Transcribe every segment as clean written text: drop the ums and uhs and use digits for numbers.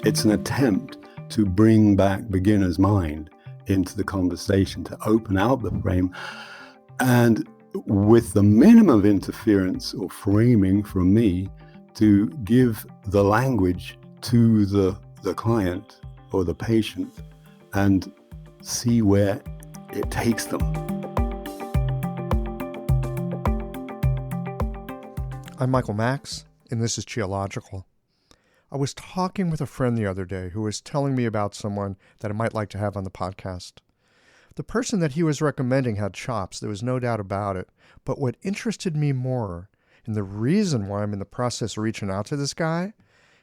It's an attempt to bring back beginner's mind into the conversation, to open out the frame, and with the minimum of interference or framing from me, to give the language to the client or the patient and see where it takes them. I'm Michael Max, and this is Geological. I was talking with a friend the other day who was telling me about someone that I might like to have on the podcast. The person that he was recommending had chops, there was no doubt about it. But what interested me more, and the reason why I'm in the process of reaching out to this guy,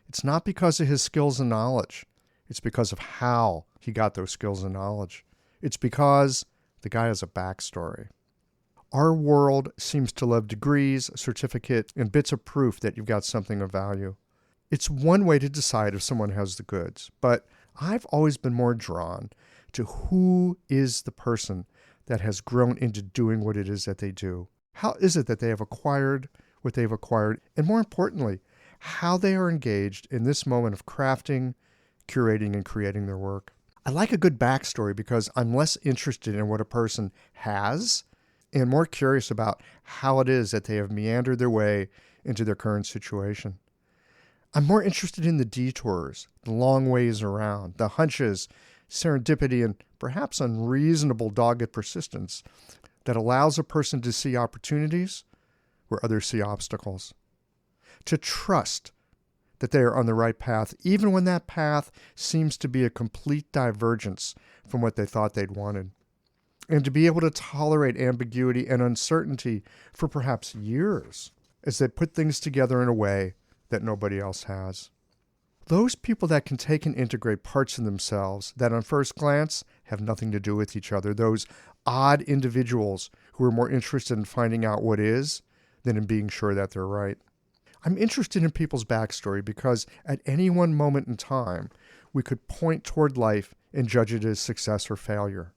it's not because of his skills and knowledge. It's because of how he got those skills and knowledge. It's because the guy has a backstory. Our world seems to love degrees, certificates, and bits of proof that you've got something of value. It's one way to decide if someone has the goods, but I've always been more drawn to who is the person that has grown into doing what it is that they do. How is it that they have acquired what they've acquired? And more importantly, how they are engaged in this moment of crafting, curating, and creating their work. I like a good backstory because I'm less interested in what a person has and more curious about how it is that they have meandered their way into their current situation. I'm more interested in the detours, the long ways around, the hunches, serendipity, and perhaps unreasonable dogged persistence that allows a person to see opportunities where others see obstacles. To trust that they are on the right path, even when that path seems to be a complete divergence from what they thought they'd wanted. And to be able to tolerate ambiguity and uncertainty for perhaps years as they put things together in a way that nobody else has. Those people that can take and integrate parts in themselves that on first glance have nothing to do with each other, those odd individuals who are more interested in finding out what is than in being sure that they're right. I'm interested in people's backstory because at any one moment in time, we could point toward life and judge it as success or failure.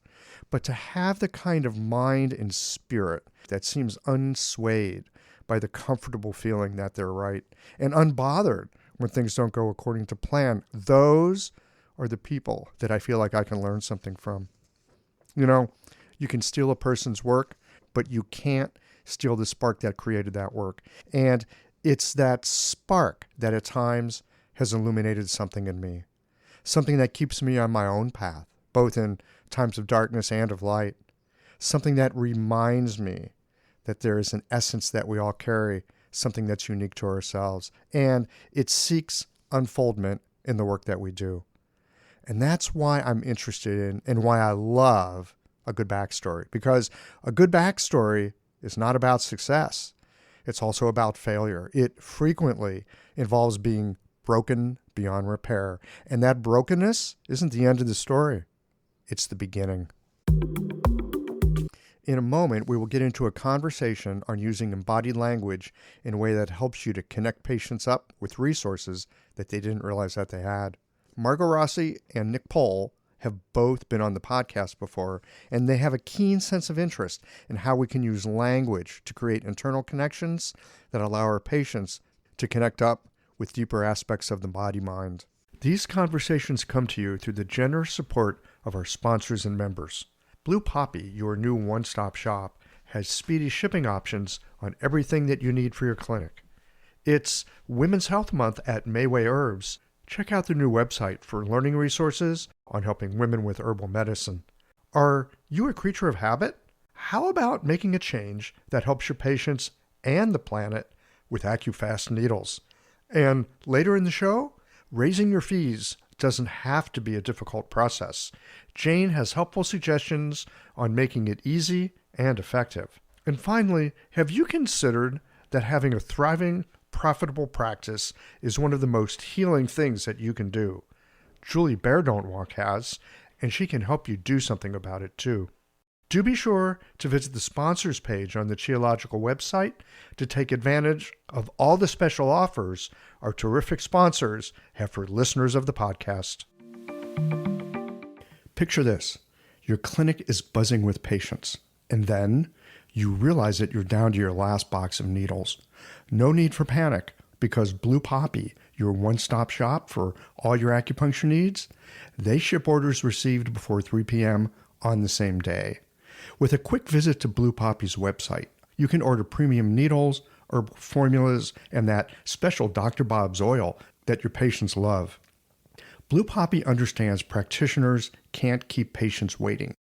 But to have the kind of mind and spirit that seems unswayed by the comfortable feeling that they're right and unbothered when things don't go according to plan, those are the people that I feel like I can learn something from. You know, you can steal a person's work, but you can't steal the spark that created that work. And it's that spark that at times has illuminated something in me, something that keeps me on my own path, both in times of darkness and of light, something that reminds me that there is an essence that we all carry, something that's unique to ourselves, and it seeks unfoldment in the work that we do. And that's why I'm interested in and why I love a good backstory, because a good backstory is not about success. It's also about failure. It frequently involves being broken beyond repair, and that brokenness isn't the end of the story. It's the beginning. In a moment, we will get into a conversation on using embodied language in a way that helps you to connect patients up with resources that they didn't realize that they had. Margot Rossi and Nick Pohl have both been on the podcast before, and they have a keen sense of interest in how we can use language to create internal connections that allow our patients to connect up with deeper aspects of the body-mind. These conversations come to you through the generous support of our sponsors and members. Blue Poppy, your new one-stop shop, has speedy shipping options on everything that you need for your clinic. It's Women's Health Month at Mayway Herbs. Check out their new website for learning resources on helping women with herbal medicine. Are you a creature of habit? How about making a change that helps your patients and the planet with AccuFast needles? And later in the show, raising your fees doesn't have to be a difficult process. Jane has helpful suggestions on making it easy and effective. And finally, have you considered that having a thriving, profitable practice is one of the most healing things that you can do? Julie Bear Don't Walk has, and she can help you do something about it too. Do be sure to visit the sponsors page on the Geological website to take advantage of all the special offers our terrific sponsors have for listeners of the podcast. Picture this. Your clinic is buzzing with patients, and then you realize that you're down to your last box of needles. No need for panic, because Blue Poppy, your one-stop shop for all your acupuncture needs. They ship orders received before 3 p.m. on the same day. With a quick visit to Blue Poppy's website, you can order premium needles, herbal formulas, and that special Dr. Bob's oil that your patients love. Blue Poppy understands practitioners can't keep patients waiting.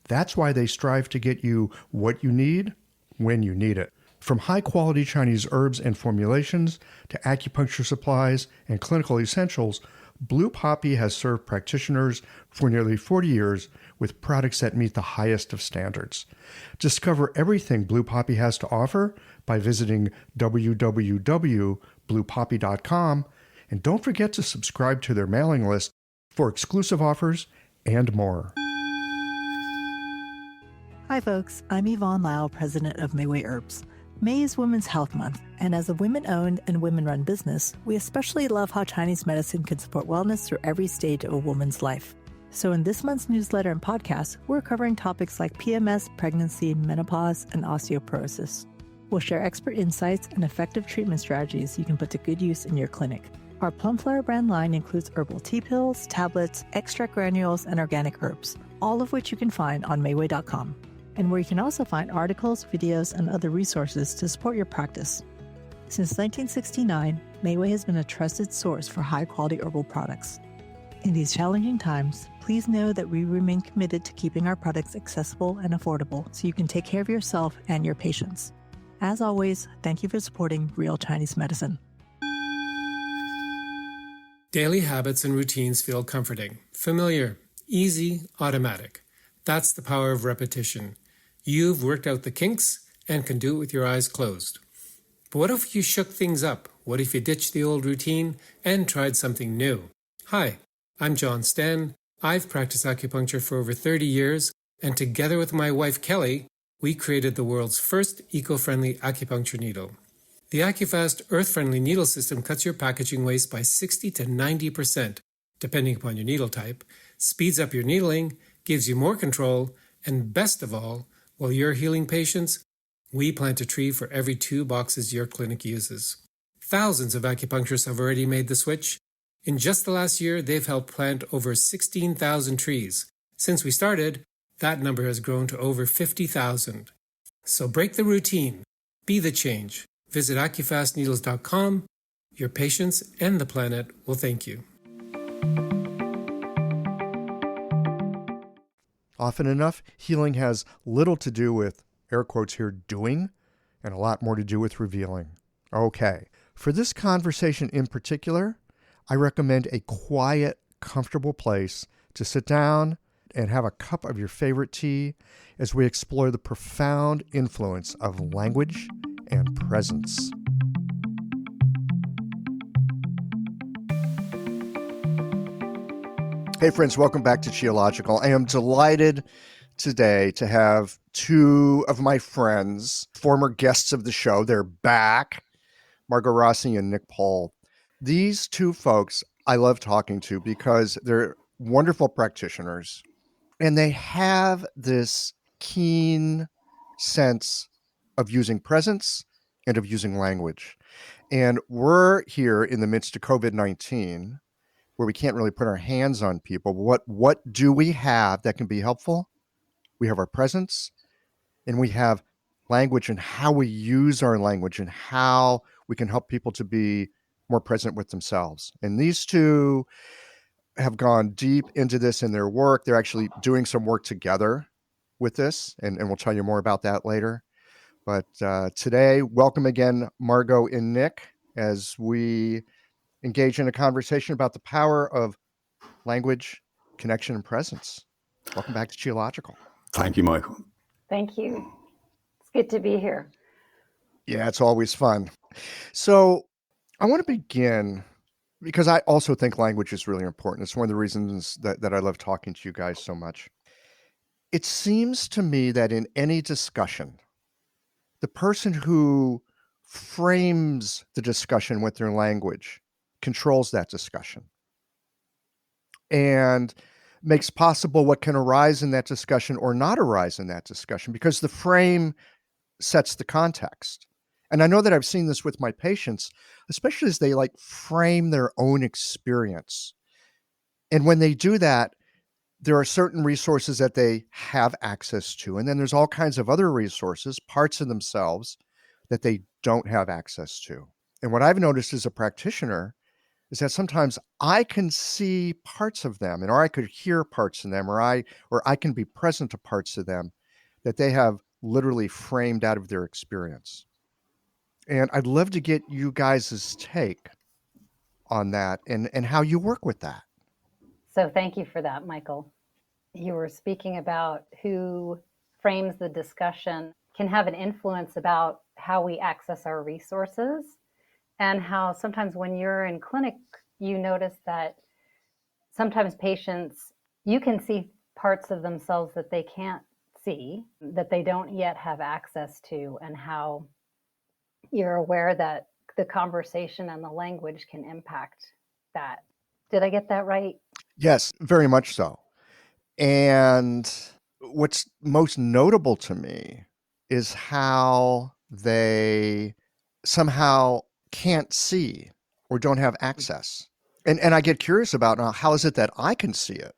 That's why they strive to get you what you need when you need it. From high-quality Chinese herbs and formulations to acupuncture supplies and clinical essentials, Blue Poppy has served practitioners for nearly 40 years with products that meet the highest of standards. Discover everything Blue Poppy has to offer by visiting www.bluepoppy.com, and don't forget to subscribe to their mailing list for exclusive offers and more. Hi folks, I'm Yvonne Lyle, president of Mayway Herbs. May is Women's Health Month, and as a women-owned and women-run business, we especially love how Chinese medicine can support wellness through every stage of a woman's life. So in this month's newsletter and podcast, we're covering topics like PMS, pregnancy, menopause, and osteoporosis. We'll share expert insights and effective treatment strategies you can put to good use in your clinic. Our Plumflower brand line includes herbal tea pills, tablets, extract granules, and organic herbs, all of which you can find on Mayway.com, and where you can also find articles, videos, and other resources to support your practice. Since 1969, Mayway has been a trusted source for high-quality herbal products. In these challenging times, please know that we remain committed to keeping our products accessible and affordable so you can take care of yourself and your patients. As always, thank you for supporting Real Chinese Medicine. Daily habits and routines feel comforting, familiar, easy, automatic. That's the power of repetition. You've worked out the kinks and can do it with your eyes closed. But what if you shook things up? What if you ditched the old routine and tried something new? Hi, I'm John Sten. I've practiced acupuncture for over 30 years, and together with my wife Kelly, we created the world's first eco-friendly acupuncture needle. The AcuFast earth-friendly needle system cuts your packaging waste by 60 to 90%, depending upon your needle type, speeds up your needling, gives you more control, and best of all, while you're healing patients, we plant a tree for every 2 boxes your clinic uses. Thousands of acupuncturists have already made the switch. In just the last year, they've helped plant over 16,000 trees. Since we started, that number has grown to over 50,000. So break the routine. Be the change. Visit acufastneedles.com. Your patients and the planet will thank you. Often enough, healing has little to do with, air quotes here, doing, and a lot more to do with revealing. Okay, for this conversation in particular, I recommend a quiet, comfortable place to sit down and have a cup of your favorite tea as we explore the profound influence of language and presence. Hey friends, welcome back to Qiological. I am delighted today to have 2 of my friends, former guests of the show. They're back, Margot Rossi and Nick Paul. These 2 folks I love talking to because they're wonderful practitioners and they have this keen sense of using presence and of using language. And we're here in the midst of COVID-19 where we can't really put our hands on people. What do we have that can be helpful? We have our presence and we have language and how we use our language and how we can help people to be more present with themselves. And these 2 have gone deep into this in their work. They're actually doing some work together with this, and we'll tell you more about that later. But today, welcome again, Margot and Nick, as we engage in a conversation about the power of language, connection, and presence. Welcome back to Qiological. Thank you, Michael. Thank you. It's good to be here. Yeah, it's always fun. So I want to begin because I also think language is really important. It's one of the reasons that I love talking to you guys so much. It seems to me that in any discussion, the person who frames the discussion with their language controls that discussion and makes possible what can arise in that discussion or not arise in that discussion, because the frame sets the context. And I know that I've seen this with my patients, especially as they like frame their own experience. And when they do that, there are certain resources that they have access to. And then there's all kinds of other resources, parts of themselves that they don't have access to. And what I've noticed as a practitioner is that sometimes I can see parts of them, or I could hear parts of them, or I can be present to parts of them that they have literally framed out of their experience. And I'd love to get you guys' take on that and how you work with that. So thank you for that, Michael. You were speaking about who frames the discussion can have an influence about how we access our resources, and how sometimes when you're in clinic, you notice that sometimes patients, you can see parts of themselves that they can't see, that they don't yet have access to, and how you're aware that the conversation and the language can impact that. Did I get that right? Yes, very much so. And what's most notable to me is how they somehow can't see or don't have access. And I get curious about now, how is it that I can see it?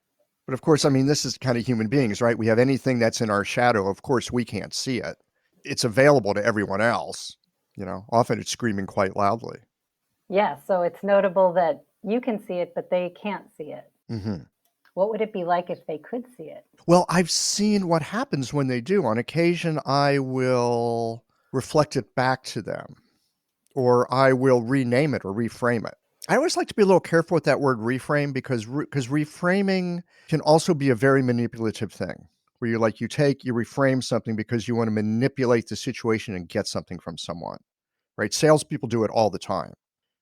But of course, I mean, this is kind of human beings, right? We have anything that's in our shadow. Of course, we can't see it. It's available to everyone else. Often it's screaming quite loudly. Yeah, so it's notable that you can see it, but they can't see it. Mm-hmm. What would it be like if they could see it? Well, I've seen what happens when they do. On occasion, I will reflect it back to them, or I will rename it or reframe it. I always like to be a little careful with that word reframe because reframing can also be a very manipulative thing, where you reframe something because you want to manipulate the situation and get something from someone, right? Salespeople do it all the time.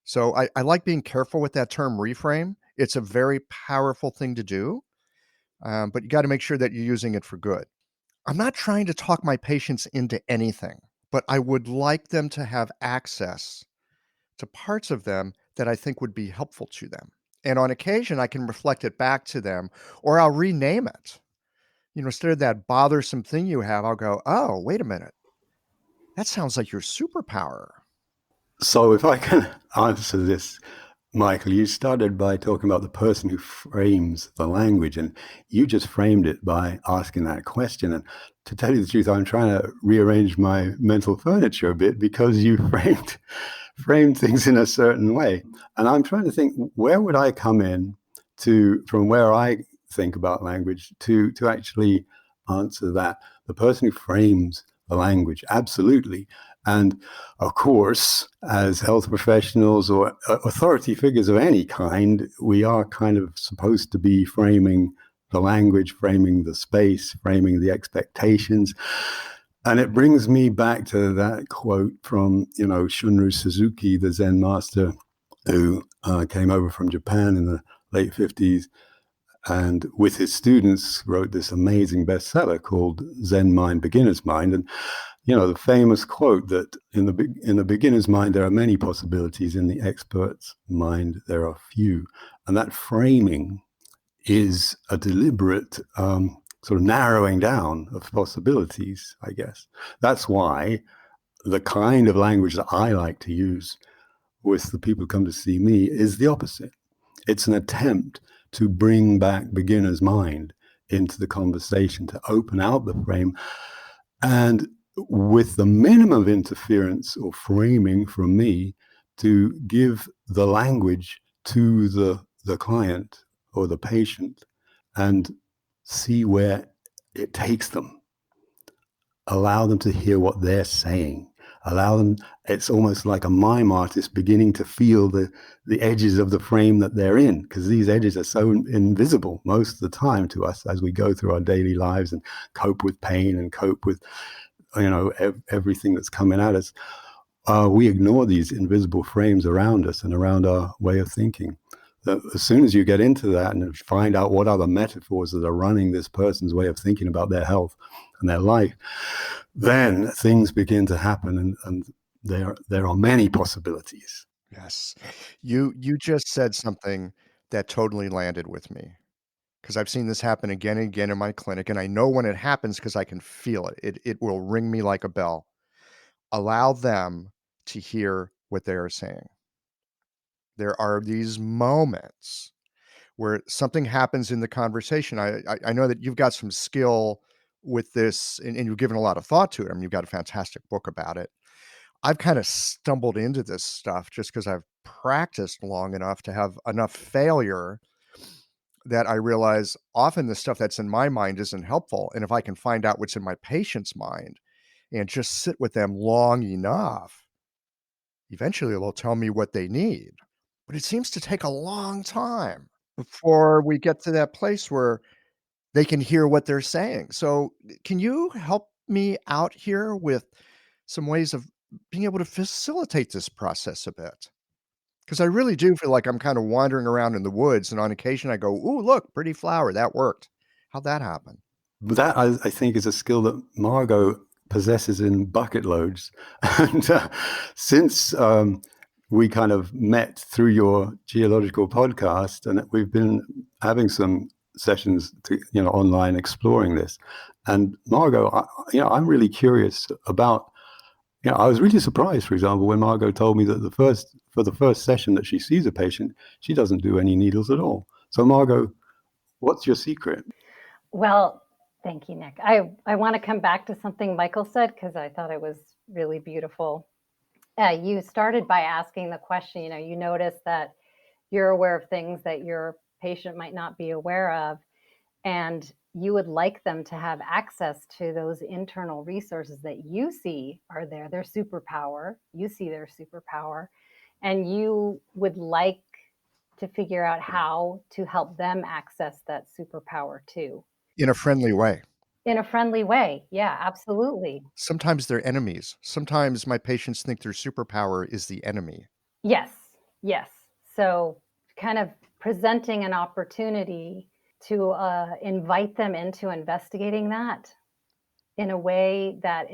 So I like being careful with that term reframe. It's a very powerful thing to do. But you got to make sure that you're using it for good. I'm not trying to talk my patients into anything, but I would like them to have access to parts of them that I think would be helpful to them. And on occasion, I can reflect it back to them, or I'll rename it. Instead of that bothersome thing you have, I'll go, oh, wait a minute. That sounds like your superpower. So if I can answer this, Michael, you started by talking about the person who frames the language, and you just framed it by asking that question. And to tell you the truth, I'm trying to rearrange my mental furniture a bit because you framed things in a certain way. And I'm trying to think, where would I come in from where I think about language to actually answer that? The person who frames the language, absolutely. And of course, as health professionals or authority figures of any kind, we are kind of supposed to be framing the language, framing the space, framing the expectations. And it brings me back to that quote from, Shunryu Suzuki, the Zen master who came over from Japan in the late 50s and with his students wrote this amazing bestseller called Zen Mind, Beginner's Mind. And the famous quote that in the beginner's mind, there are many possibilities. In the expert's mind, there are few. And that framing is a deliberate sort of narrowing down of possibilities, I guess. That's why the kind of language that I like to use with the people who come to see me is the opposite. It's an attempt to bring back beginner's mind into the conversation, to open out the frame, and with the minimum of interference or framing from me, to give the language to the client or the patient and see where it takes them. Allow them to hear what they're saying. Allow them, it's almost like a mime artist beginning to feel the edges of the frame that they're in, because these edges are so invisible most of the time to us as we go through our daily lives and cope with pain and cope with everything that's coming at us. We ignore these invisible frames around us and around our way of thinking. As soon as you get into that and find out what are the metaphors that are running this person's way of thinking about their health and their life, then things begin to happen, and there are many possibilities. Yes. You just said something that totally landed with me, because I've seen this happen again and again in my clinic, and I know when it happens because I can feel it. It will ring me like a bell. Allow them to hear what they are saying. There are these moments where something happens in the conversation. I know that you've got some skill with this, and you've given a lot of thought to it. I mean, you've got a fantastic book about it. I've kind of stumbled into this stuff just because I've practiced long enough to have enough failure that I realize often the stuff that's in my mind isn't helpful. And if I can find out what's in my patient's mind and just sit with them long enough, eventually they'll tell me what they need. But it seems to take a long time before we get to that place where they can hear what they're saying. So, can you help me out here with some ways of being able to facilitate this process a bit? Because I really do feel like I'm kind of wandering around in the woods, and on occasion I go, "Ooh, look, pretty flower, that worked." How'd that happen? That I think is a skill that Margot possesses in bucket loads. And since we kind of met through your geological podcast, and we've been having some sessions to, online exploring this. And Margot, I'm really curious about, I was really surprised, for example, when Margot told me that for the first session that she sees a patient, she doesn't do any needles at all. So Margot, what's your secret? Well, thank you, Nick. I want to come back to something Michael said because I thought it was really beautiful. You started by asking the question, you notice that you're aware of things that your patient might not be aware of, and you would like them to have access to those internal resources that you see are there, their superpower. You see their superpower, and you would like to figure out how to help them access that superpower too. In a friendly way. In a friendly way. Yeah, absolutely. Sometimes they're enemies. Sometimes my patients think their superpower is the enemy. Yes. So kind of presenting an opportunity to invite them into investigating that in a way that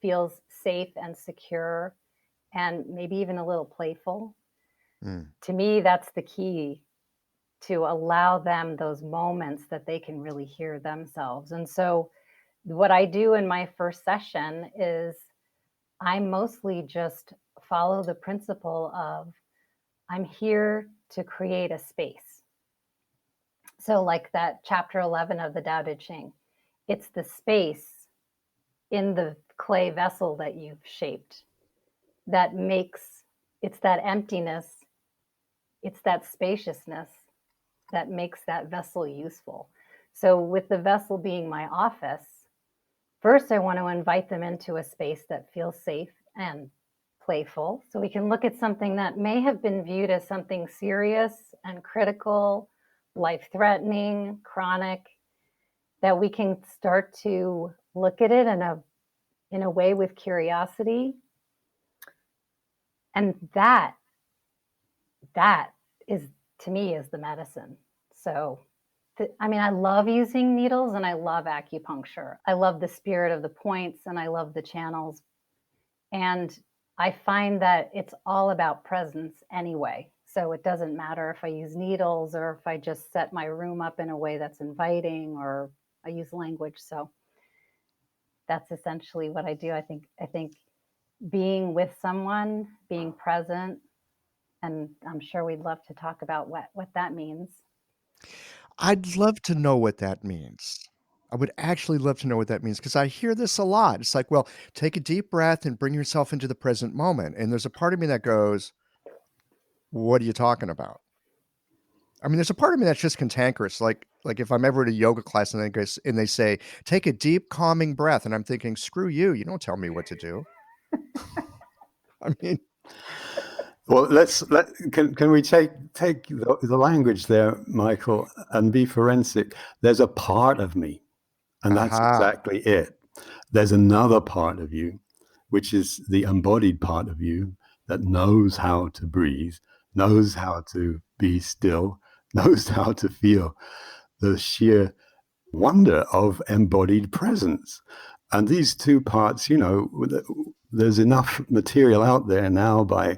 feels safe and secure and maybe even a little playful. To me, that's the key, to allow them those moments that they can really hear themselves. And so what I do in my first session is I mostly just follow the principle of I'm here to create a space. So like that chapter 11 of the Tao Te Ching, it's the space in the clay vessel that you've shaped that it's that emptiness, it's that spaciousness that makes that vessel useful. So with the vessel being my office, first I want to invite them into a space that feels safe and playful. So we can look at something that may have been viewed as something serious and critical, life-threatening, chronic, that we can start to look at it in a way with curiosity. And that is, to me, is the medicine. So, I love using needles and I love acupuncture. I love the spirit of the points and I love the channels. And I find that it's all about presence anyway. So it doesn't matter if I use needles or if I just set my room up in a way that's inviting or I use language. So that's essentially what I do. I think being with someone, being present, and I'm sure we'd love to talk about what that means. I'd love to know what that means. I would actually love to know what that means because I hear this a lot. It's like, well, take a deep breath and bring yourself into the present moment. And there's a part of me that goes, what are you talking about? I mean, there's a part of me that's just cantankerous. Like if I'm ever at a yoga class and they say, take a deep, calming breath. And I'm thinking, screw you. You don't tell me what to do. I mean, well, can we take the language there, Michael, and be forensic? There's a part of me, and that's exactly it. There's another part of you, which is the embodied part of you that knows how to breathe, knows how to be still, knows how to feel the sheer wonder of embodied presence. And these two parts, there's enough material out there now by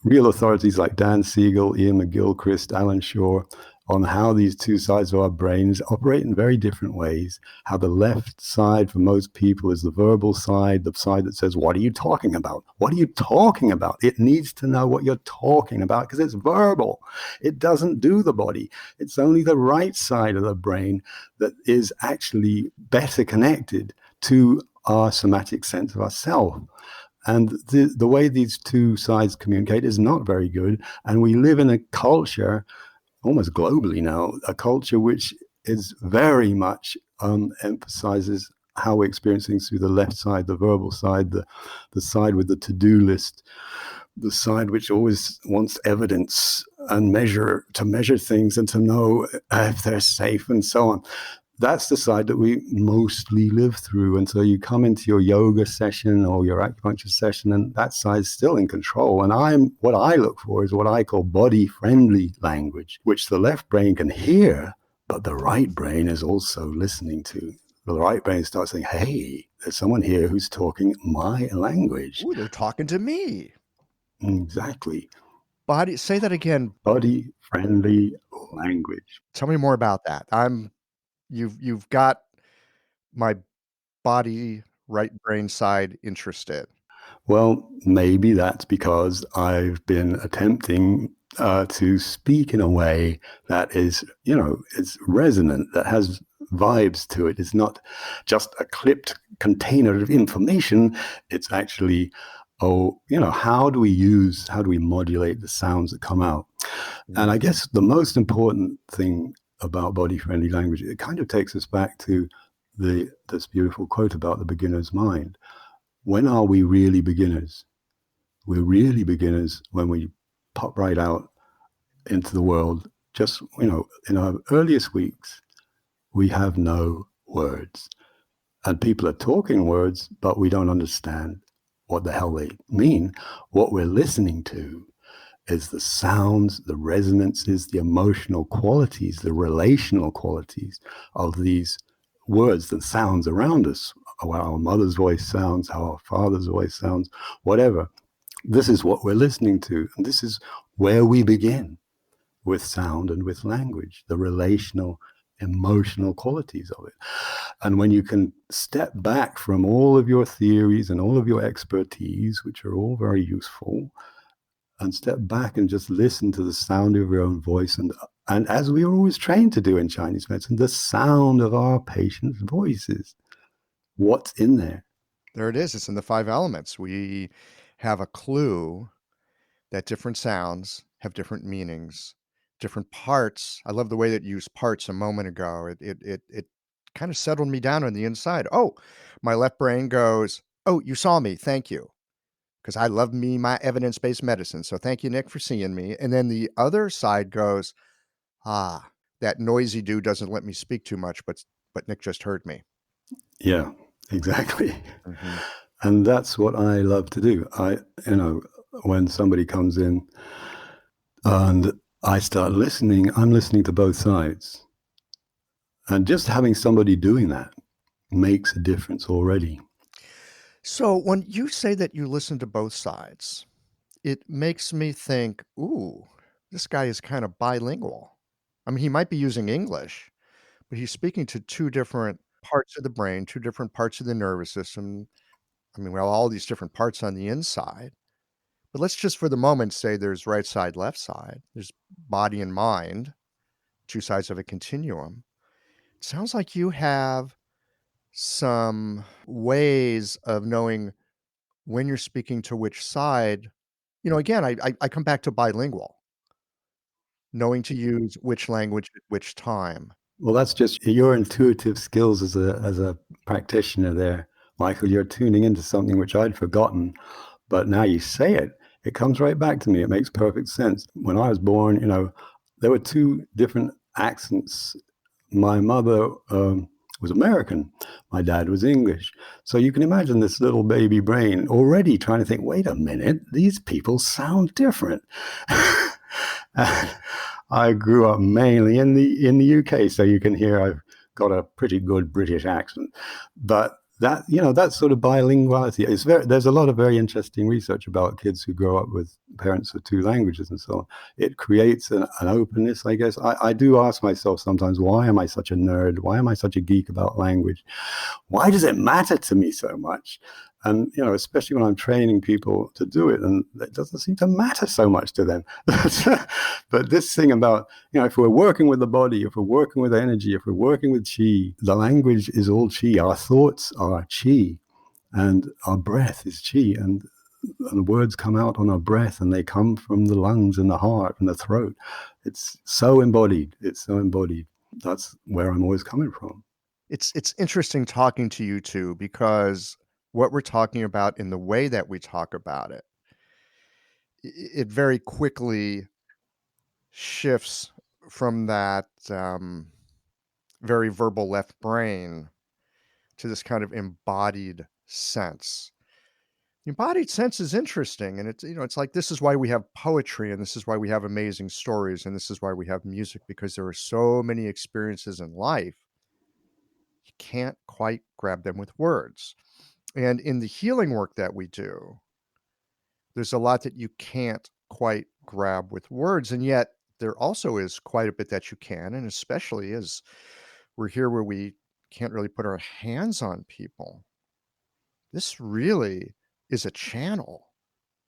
real authorities like Dan Siegel, Ian McGilchrist, Alan Shaw, on how these two sides of our brains operate in very different ways. How the left side for most people is the verbal side, the side that says, what are you talking about? What are you talking about? It needs to know what you're talking about because it's verbal. It doesn't do the body. It's only the right side of the brain that is actually better connected to our somatic sense of ourself. And the way these two sides communicate is not very good. And we live in a culture, almost globally now, a culture which is very much emphasizes how we experience things through the left side, the verbal side, the side with the to-do list, the side which always wants evidence and measure things and to know if they're safe and so on. That's the side that we mostly live through. And so you come into your yoga session or your acupuncture session, and that side's still in control. And what I look for is what I call body-friendly language, which the left brain can hear, but the right brain is also listening to. The right brain starts saying, hey, there's someone here who's talking my language. Ooh, they're talking to me. Exactly. Say that again. Body-friendly language. Tell me more about that. You've got my body right brain side interested. Well, maybe that's because I've been attempting to speak in a way that is, it's resonant, that has vibes to it. It's not just a clipped container of information. It's actually, how do we modulate the sounds that come out? And I guess the most important thing about body-friendly language, it kind of takes us back to this beautiful quote about the beginner's mind. When are we really beginners? We're really beginners when we pop right out into the world. Just, in our earliest weeks, we have no words. And people are talking words, but we don't understand what the hell they mean. What we're listening to is the sounds, the resonances, the emotional qualities, the relational qualities of these words, the sounds around us, how our mother's voice sounds, how our father's voice sounds, whatever. This is what we're listening to. And this is where we begin with sound and with language, the relational, emotional qualities of it. And when you can step back from all of your theories and all of your expertise, which are all very useful, and step back and just listen to the sound of your own voice. And as we are always trained to do in Chinese medicine, the sound of our patients' voices. What's in there? There it is. It's in the 5 elements. We have a clue that different sounds have different meanings, different parts. I love the way that you used parts a moment ago. It kind of settled me down on the inside. Oh, my left brain goes, oh, you saw me. Thank you. Because I love my evidence-based medicine. So thank you, Nick, for seeing me. And then the other side goes, that noisy dude doesn't let me speak too much, but Nick just heard me. Yeah, exactly. Mm-hmm. And that's what I love to do. When somebody comes in and I start listening, I'm listening to both sides. And just having somebody doing that makes a difference already. So when you say that you listen to both sides, it makes me think, ooh, this guy is kind of bilingual. I mean, he might be using English, but he's speaking to 2 different parts of the brain, 2 different parts of the nervous system. I mean, we have all these different parts on the inside. But let's just for the moment say there's right side, left side. There's body and mind, 2 sides of a continuum. It sounds like you have some ways of knowing when you're speaking to which side. Again, I come back to bilingual, knowing to use which language at which time. Well, that's just your intuitive skills as a practitioner there, Michael. You're tuning into something which I'd forgotten, but now you say it, it comes right back to me. It makes perfect sense. When I was born, there were 2 different accents. My mother was American. My dad was English. So you can imagine this little baby brain already trying to think, wait a minute, these people sound different. I grew up mainly in the UK, so you can hear I've got a pretty good British accent. But that sort of bilinguality is there's a lot of very interesting research about kids who grow up with parents of two languages and so on. It creates an openness, I guess. I do ask myself sometimes, why am I such a nerd? Why am I such a geek about language? Why does it matter to me so much? And, especially when I'm training people to do it, and it doesn't seem to matter so much to them. But this thing about, if we're working with the body, if we're working with energy, if we're working with chi, the language is all chi. Our thoughts are chi, and our breath is chi. And the words come out on our breath, and they come from the lungs and the heart and the throat. It's so embodied. It's so embodied. That's where I'm always coming from. It's interesting talking to you two, because what we're talking about in the way that we talk about it, it very quickly shifts from that very verbal left brain to this kind of embodied sense. The embodied sense is interesting, and it's like, this is why we have poetry, and this is why we have amazing stories, and this is why we have music, because there are so many experiences in life you can't quite grab them with words. And in the healing work that we do, there's a lot that you can't quite grab with words, and yet there also is quite a bit that you can, and especially as we're here where we can't really put our hands on people, this really is a channel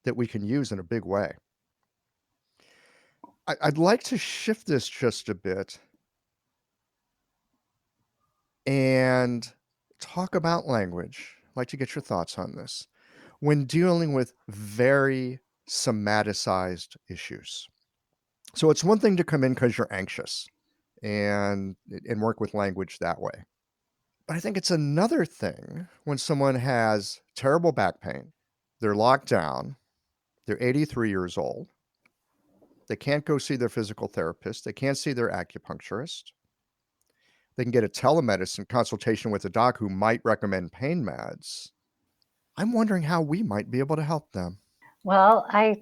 that we can use in a big way. I'd like to shift this just a bit and talk about language. I'd like to get your thoughts on this. When dealing with very somaticized issues. So it's one thing to come in because you're anxious and work with language that way. But I think it's another thing when someone has terrible back pain, they're locked down, they're 83 years old, they can't go see their physical therapist, they can't see their acupuncturist, they can get a telemedicine consultation with a doc who might recommend pain meds. I'm wondering how we might be able to help them. Well, I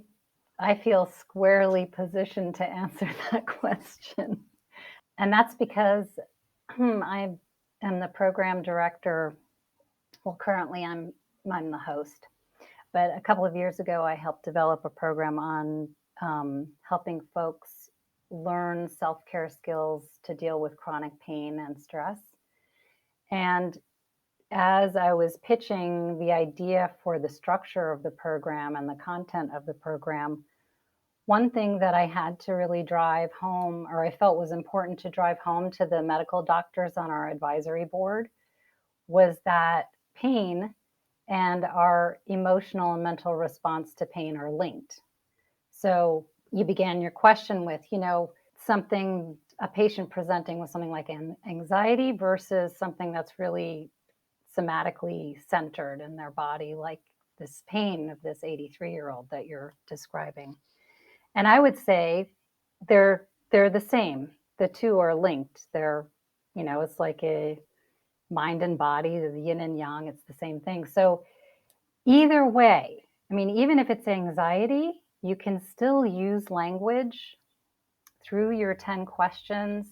feel squarely positioned to answer that question. And that's because I am the program director. Well, currently I'm the host. But a couple of years ago, I helped develop a program on helping folks learn self-care skills to deal with chronic pain and stress. And as I was pitching the idea for the structure of the program and the content of the program, one thing that I had to really drive home, or I felt was important to drive home to the medical doctors on our advisory board, was that pain and our emotional and mental response to pain are linked. So you began your question with, a patient presenting with something like anxiety versus something that's really somatically centered in their body, like this pain of this 83-year-old that you're describing. And I would say they're the same. The two are linked. They're, it's like a mind and body, the yin and yang, it's the same thing. So either way, even if it's anxiety, you can still use language through your 10 questions,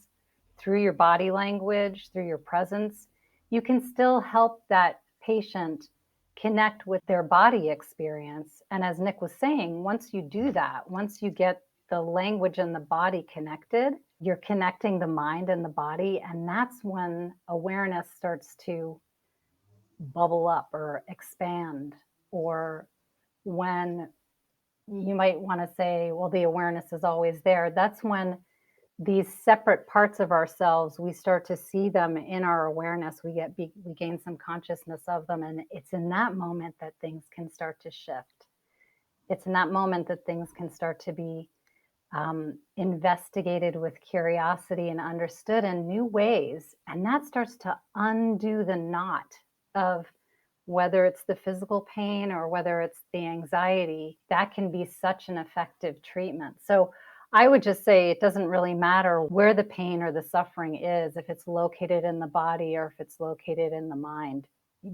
through your body language, through your presence. You can still help that patient connect with their body experience. And as Nick was saying, once you do that, once you get the language and the body connected, you're connecting the mind and the body. And that's when awareness starts to bubble up or expand, or when you might want to say, well, the awareness is always there. That's when these separate parts of ourselves, we start to see them in our awareness. We gain some consciousness of them. And it's in that moment that things can start to shift. It's in that moment that things can start to be investigated with curiosity and understood in new ways. And that starts to undo the knot of whether it's the physical pain or whether it's the anxiety. That can be such an effective treatment. So I would just say it doesn't really matter where the pain or the suffering is, if it's located in the body or if it's located in the mind.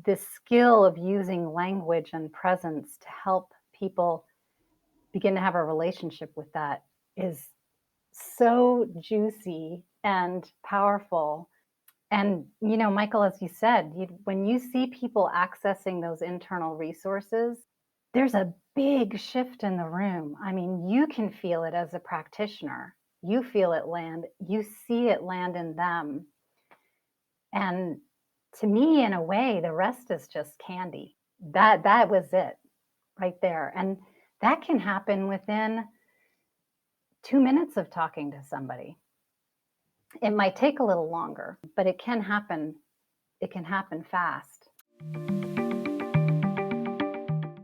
The skill of using language and presence to help people begin to have a relationship with that is so juicy and powerful. And, Michael, as you said, when you see people accessing those internal resources, there's a big shift in the room. I mean, you can feel it as a practitioner. You feel it land, you see it land in them. And to me, in a way, the rest is just candy. That was it right there. And that can happen within 2 minutes of talking to somebody. It might take a little longer, but it can happen. It can happen fast.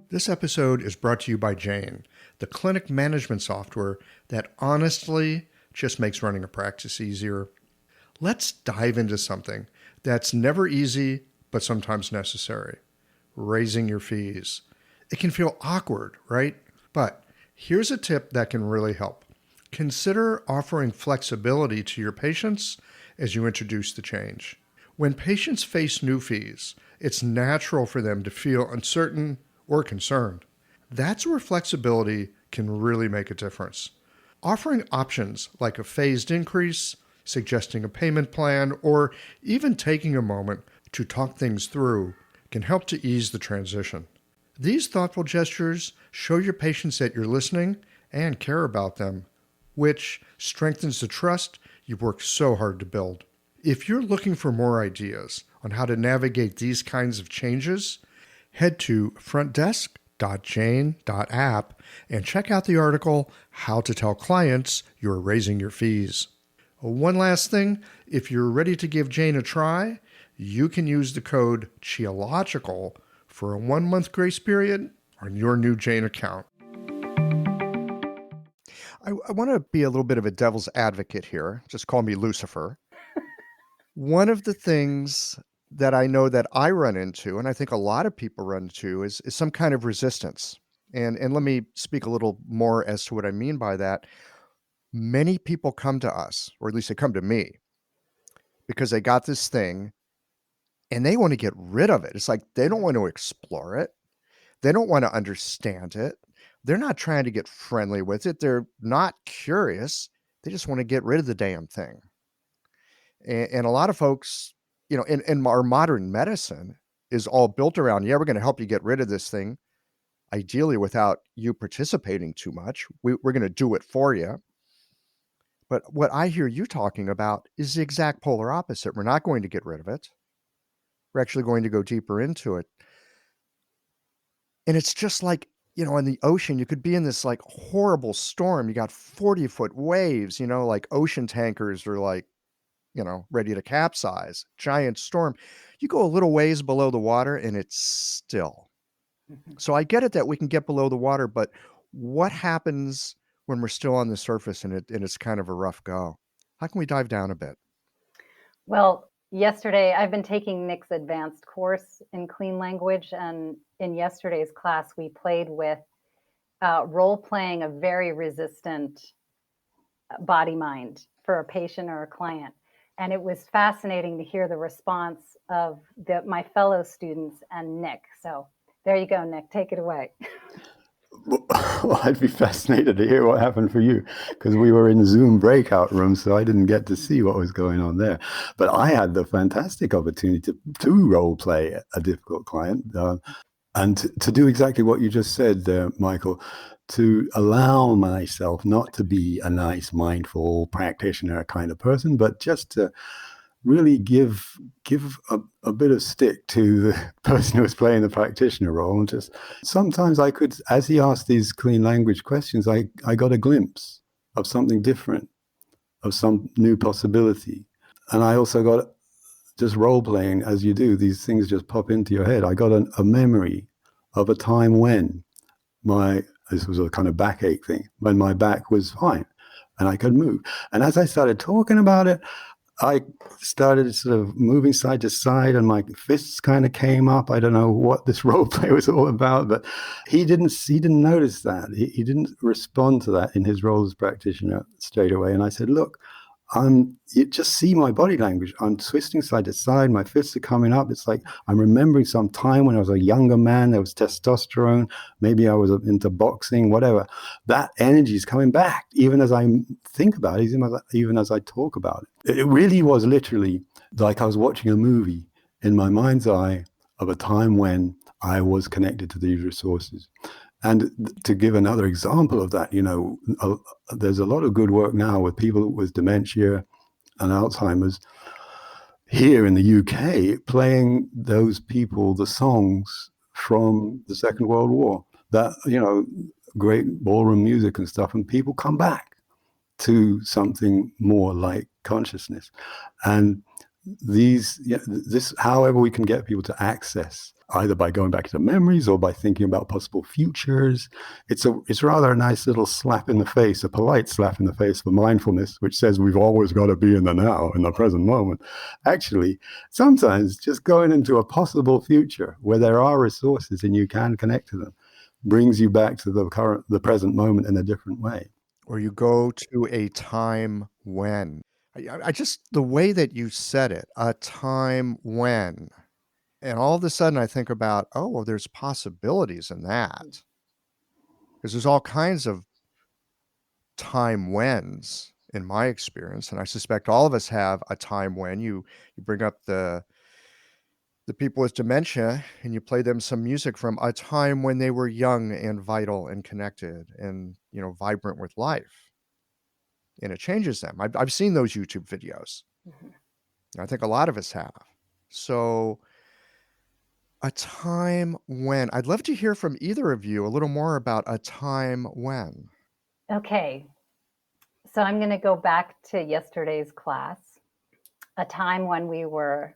This episode is brought to you by Jane, the clinic management software that honestly just makes running a practice easier. Let's dive into something that's never easy, but sometimes necessary: raising your fees. It can feel awkward, right? But here's a tip that can really help. Consider offering flexibility to your patients as you introduce the change. When patients face new fees, it's natural for them to feel uncertain or concerned. That's where flexibility can really make a difference. Offering options like a phased increase, suggesting a payment plan, or even taking a moment to talk things through can help to ease the transition. These thoughtful gestures show your patients that you're listening and care about them, which strengthens the trust you've worked so hard to build. If you're looking for more ideas on how to navigate these kinds of changes, head to frontdesk.jane.app and check out the article, How to Tell Clients You're Raising Your Fees. One last thing, if you're ready to give Jane a try, you can use the code CHIOLOGICAL for a 1-month grace period on your new Jane account. I want to be a little bit of a devil's advocate here. Just call me Lucifer. One of the things that I know that I run into, and I think a lot of people run into, is some kind of resistance. And let me speak a little more as to what I mean by that. Many people come to us, or at least they come to me, because they got this thing and they want to get rid of it. It's like they don't want to explore it. They don't want to understand it. They're not trying to get friendly with it. They're not curious. They just want to get rid of the damn thing. And a lot of folks, you know, in our modern medicine is all built around, yeah, we're going to help you get rid of this thing, ideally without you participating too much. We're going to do it for you. But what I hear you talking about is the exact polar opposite. We're not going to get rid of it. We're actually going to go deeper into it. And it's just like, you know, in the ocean, you could be in this like horrible storm. You got 40-foot waves, you know, like ocean tankers are like, you know, ready to capsize, giant storm. You go a little ways below the water and it's still. Mm-hmm. So I get it that we can get below the water, but what happens when we're still on the surface and it's kind of a rough go? How can we dive down a bit? Well, yesterday I've been taking Nick's advanced course in clean language, and in yesterday's class we played with role playing a very resistant body mind for a patient or a client. And it was fascinating to hear the response of my fellow students and Nick. So there you go, Nick, take it away. Well, I'd be fascinated to hear what happened for you, because we were in Zoom breakout rooms, so I didn't get to see what was going on there. But I had the fantastic opportunity to role play a difficult client and to do exactly what you just said, Michael, to allow myself not to be a nice, mindful practitioner kind of person, but just to really give a bit of stick to the person who was playing the practitioner role. And just sometimes I could, as he asked these clean language questions, I got a glimpse of something different, of some new possibility. And I also got, just role playing as you do, these things just pop into your head. I got a memory of a time when this was a kind of backache thing, when my back was fine and I could move. And as I started talking about it, I started sort of moving side to side and my fists kind of came up. I don't know what this role play was all about, but he didn't notice that. He didn't respond to that in his role as practitioner straight away. And I said, look, you just see my body language. I'm twisting side to side. My fists are coming up. It's like I'm remembering some time when I was a younger man. There was testosterone. Maybe I was into boxing, whatever. That energy is coming back, even as I think about it, even as I talk about it. It really was literally like I was watching a movie in my mind's eye of a time when I was connected to these resources. And to give another example of that, there's a lot of good work now with people with dementia and Alzheimer's here in the UK, playing those people the songs from the Second World War, that, great ballroom music and stuff, and people come back to something more like consciousness. And this, however we can get people to access, either by going back to memories or by thinking about possible futures, it's rather a nice little slap in the face, a polite slap in the face for mindfulness, which says we've always got to be in the now, in the present moment. Actually, sometimes just going into a possible future where there are resources and you can connect to them brings you back to the present moment in a different way. Or you go to a time when. I just, the way that you said it, a time when, and all of a sudden I think about, oh, well, there's possibilities in that. Because there's all kinds of time whens in my experience, and I suspect all of us have a time when. You bring up the people with dementia and you play them some music from a time when they were young and vital and connected and, vibrant with life. And it changes them. I've seen those YouTube videos. Mm-hmm. I think a lot of us have. So a time when. I'd love to hear from either of you a little more about a time when. Okay. So I'm going to go back to yesterday's class, a time when we were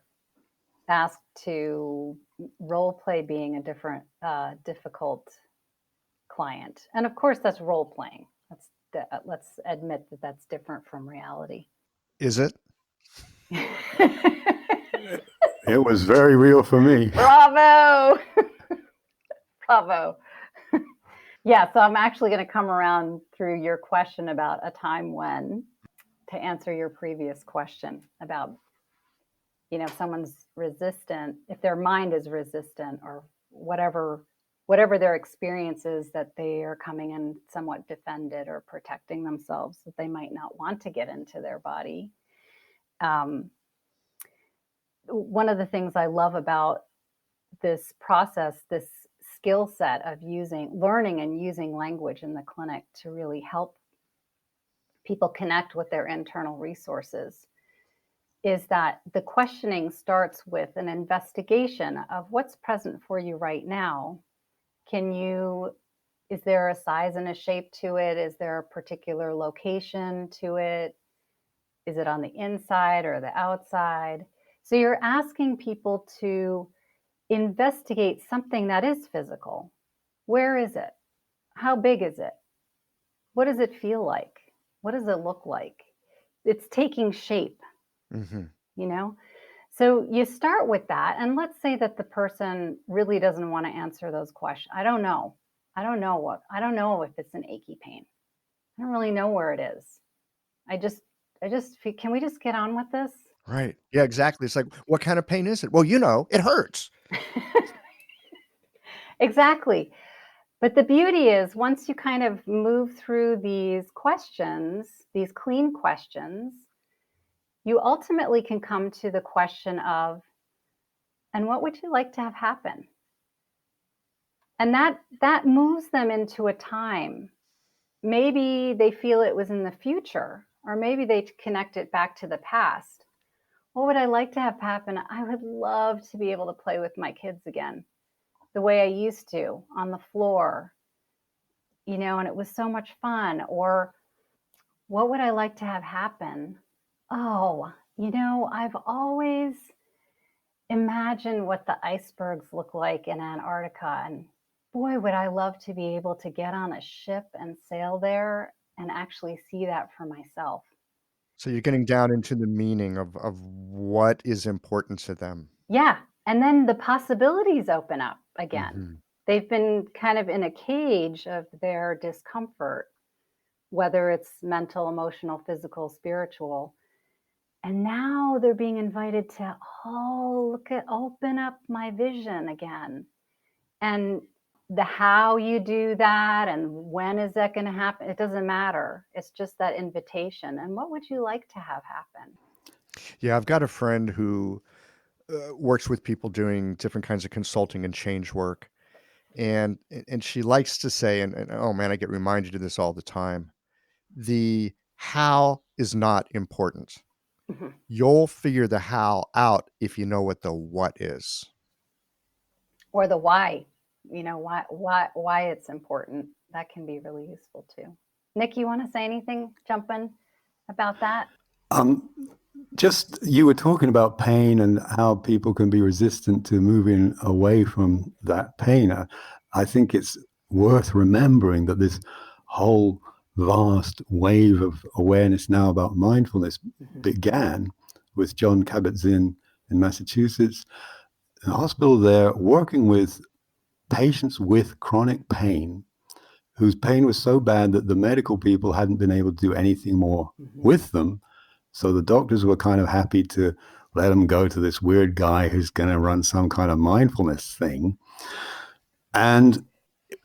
asked to role play being a different, difficult client. And of course, that's role playing. Let's admit that that's different from reality. Is it? It was very real for me. Bravo. Bravo. Yeah, so I'm actually going to come around through your question about a time when to answer your previous question about, if someone's resistant, if their mind is resistant or whatever their experience is, that they are coming in somewhat defended or protecting themselves, that they might not want to get into their body. One of the things I love about this process, this skill set of learning and using language in the clinic to really help people connect with their internal resources, is that the questioning starts with an investigation of what's present for you right now. Is there a size and a shape to it? Is there a particular location to it? Is it on the inside or the outside? So you're asking people to investigate something that is physical. Where is it? How big is it? What does it feel like? What does it look like? It's taking shape, So you start with that. And let's say that the person really doesn't want to answer those questions. I don't know if it's an achy pain. I don't really know where it is. I just can we just get on with this? Right. Yeah, exactly. It's like, what kind of pain is it? Well, it hurts. Exactly. But the beauty is, once you kind of move through these questions, these clean questions, you ultimately can come to the question of, and what would you like to have happen? And that moves them into a time. Maybe they feel it was in the future, or maybe they connect it back to the past. What would I like to have happen? I would love to be able to play with my kids again, the way I used to, on the floor, and it was so much fun. Or what would I like to have happen? Oh, I've always imagined what the icebergs look like in Antarctica, and boy, would I love to be able to get on a ship and sail there and actually see that for myself. So you're getting down into the meaning of what is important to them. Yeah. And then the possibilities open up again. Mm-hmm. They've been kind of in a cage of their discomfort, whether it's mental, emotional, physical, spiritual. And now they're being invited to, open up my vision again. And the how you do that and when is that going to happen, it doesn't matter. It's just that invitation. And what would you like to have happen? Yeah, I've got a friend who works with people doing different kinds of consulting and change work. And she likes to say, and oh man, I get reminded of this all the time. The how is not important. Mhm. You'll figure the how out if you know what the what is. Or the why, why it's important. That can be really useful too. Nick, you want to say anything, jump in about that? Um, just you were talking about pain and how people can be resistant to moving away from that pain. I think it's worth remembering that this whole vast wave of awareness now about mindfulness began with John Kabat-Zinn in Massachusetts, in a hospital there, working with patients with chronic pain whose pain was so bad that the medical people hadn't been able to do anything more with them. So the doctors were kind of happy to let them go to this weird guy who's going to run some kind of mindfulness thing. And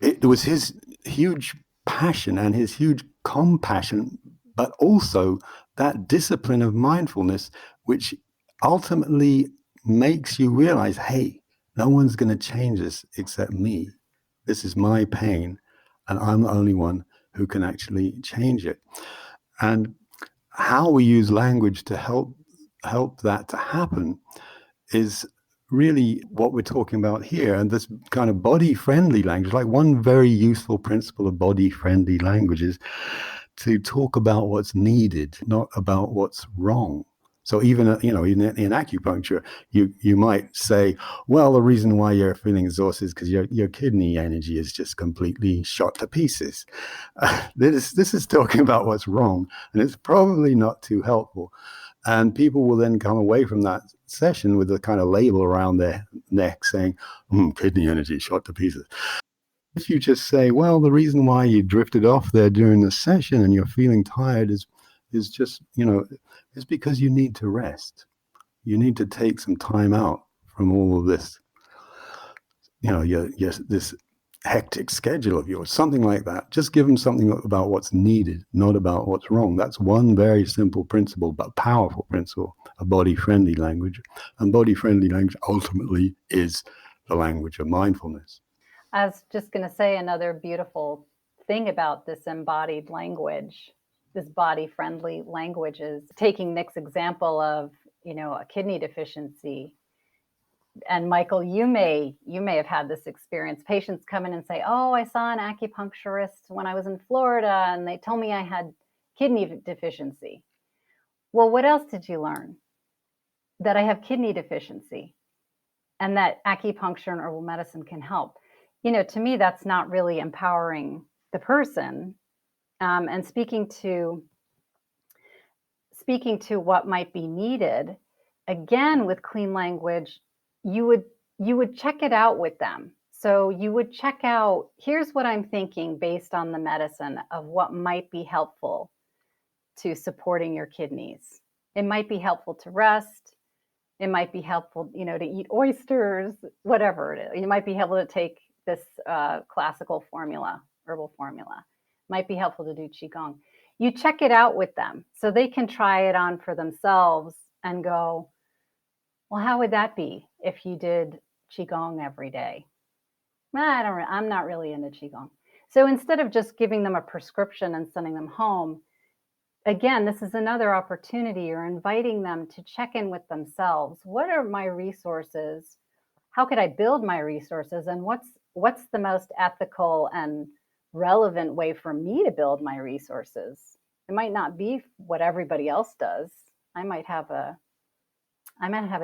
it was his huge passion and his huge compassion, but also that discipline of mindfulness, which ultimately makes you realize, hey, no one's going to change this except me. This is my pain, and I'm the only one who can actually change it. And how we use language to help that to happen is really what we're talking about here. And this kind of body-friendly language, like one very useful principle of body-friendly language is to talk about what's needed, not about what's wrong. So even in acupuncture, you might say, well, the reason why you're feeling exhausted is because your kidney energy is just completely shot to pieces. This is talking about what's wrong, and it's probably not too helpful. And people will then come away from that session with a kind of label around their neck saying, kidney energy shot to pieces. If you just say, well, the reason why you drifted off there during the session and you're feeling tired is just, is because you need to rest. You need to take some time out from all of this, this hectic schedule of yours, something like that. Just give them something about what's needed, not about what's wrong. That's one very simple principle, but powerful principle of body-friendly language. And body-friendly language ultimately is the language of mindfulness. I was just going to say another beautiful thing about this embodied language, this body-friendly language, is taking Nick's example of, a kidney deficiency. And Michael, you may have had this experience. Patients come in and say, oh, I saw an acupuncturist when I was in Florida and they told me I had kidney deficiency. Well, what else did you learn? That I have kidney deficiency and that acupuncture and herbal medicine can help. To me, that's not really empowering the person. And speaking to what might be needed, again, with clean language, you would check it out with them. So you would check out, here's what I'm thinking based on the medicine of what might be helpful to supporting your kidneys. It might be helpful to rest. It might be helpful, to eat oysters, whatever it is. You might be able to take this classical formula, herbal formula. It might be helpful to do Qigong. You check it out with them so they can try it on for themselves and go, well, how would that be if you did Qigong every day? I'm not really into Qigong. So instead of just giving them a prescription and sending them home, again, this is another opportunity. You're inviting them to check in with themselves. What are my resources? How could I build my resources? And what's the most ethical and relevant way for me to build my resources? It might not be what everybody else does. I might have a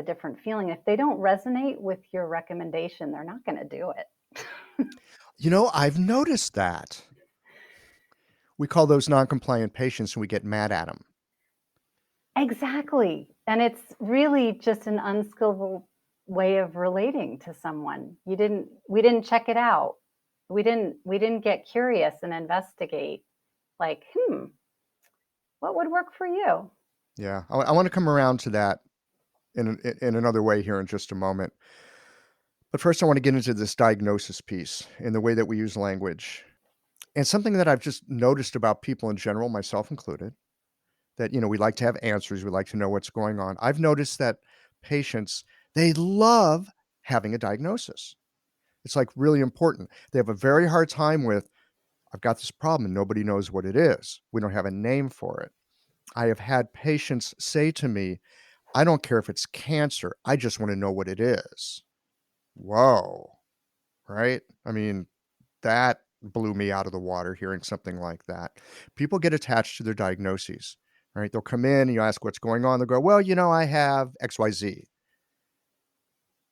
different feeling. If they don't resonate with your recommendation, they're not going to do it. I've noticed that. We call those non-compliant patients and we get mad at them. Exactly. And it's really just an unskillful way of relating to someone. We didn't check it out. We didn't get curious and investigate, like, what would work for you? Yeah, I want to come around to that in another way here in just a moment. But first, I want to get into this diagnosis piece and the way that we use language. And something that I've just noticed about people in general, myself included, that, we like to have answers. We like to know what's going on. I've noticed that patients, They love having a diagnosis. It's like really important. They have a very hard time with, I've got this problem and nobody knows what it is. We don't have a name for it. I have had patients say to me, I don't care if it's cancer. I just want to know what it is. Whoa. Right? I mean, that blew me out of the water hearing something like that. People get attached to their diagnoses, right? They'll come in, you ask what's going on. They'll go, well, I have XYZ,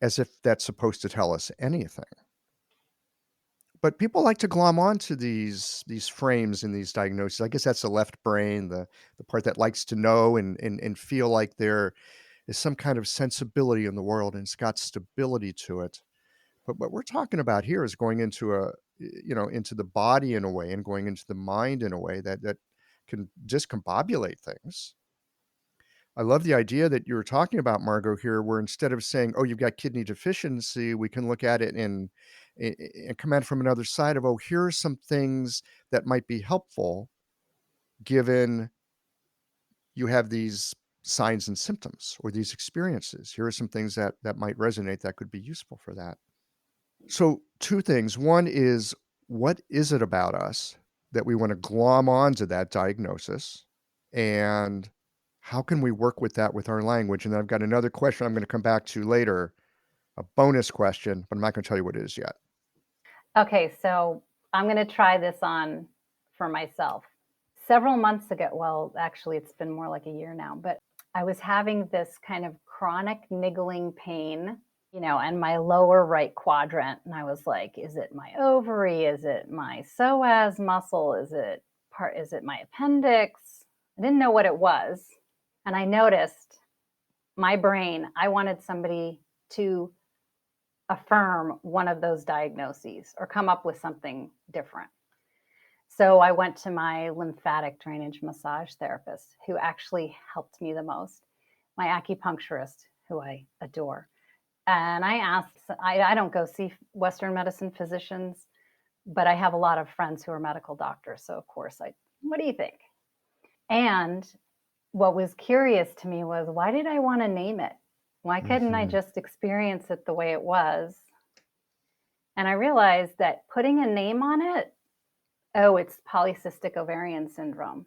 as if that's supposed to tell us anything. But people like to glom onto these frames and these diagnoses. I guess that's the left brain, the part that likes to know and feel like there is some kind of sensibility in the world and it's got stability to it. But what we're talking about here is going into into the body in a way and going into the mind in a way that can discombobulate things. I love the idea that you were talking about, Margot, here, where instead of saying, oh, you've got kidney deficiency, we can look at it and come at it from another side of, oh, here are some things that might be helpful given you have these signs and symptoms or these experiences. Here are some things that might resonate that could be useful for that. So two things. One is, what is it about us that we want to glom onto that diagnosis? And how can we work with that with our language? And then I've got another question I'm going to come back to later, a bonus question, but I'm not going to tell you what it is yet. Okay, so I'm going to try this on for myself. Several months ago, well, actually, it's been more like a year now, but I was having this kind of chronic niggling pain, in my lower right quadrant. And I was like, is it my ovary? Is it my psoas muscle? Is it my appendix? I didn't know what it was. And I noticed my brain, I wanted somebody to affirm one of those diagnoses or come up with something different. So I went to my lymphatic drainage massage therapist, who actually helped me the most, my acupuncturist, who I adore. And I asked, I don't go see Western medicine physicians, but I have a lot of friends who are medical doctors. So of course, what do you think? And what was curious to me was, why did I want to name it? Why couldn't I just experience it the way it was? And I realized that putting a name on it, oh, it's polycystic ovarian syndrome.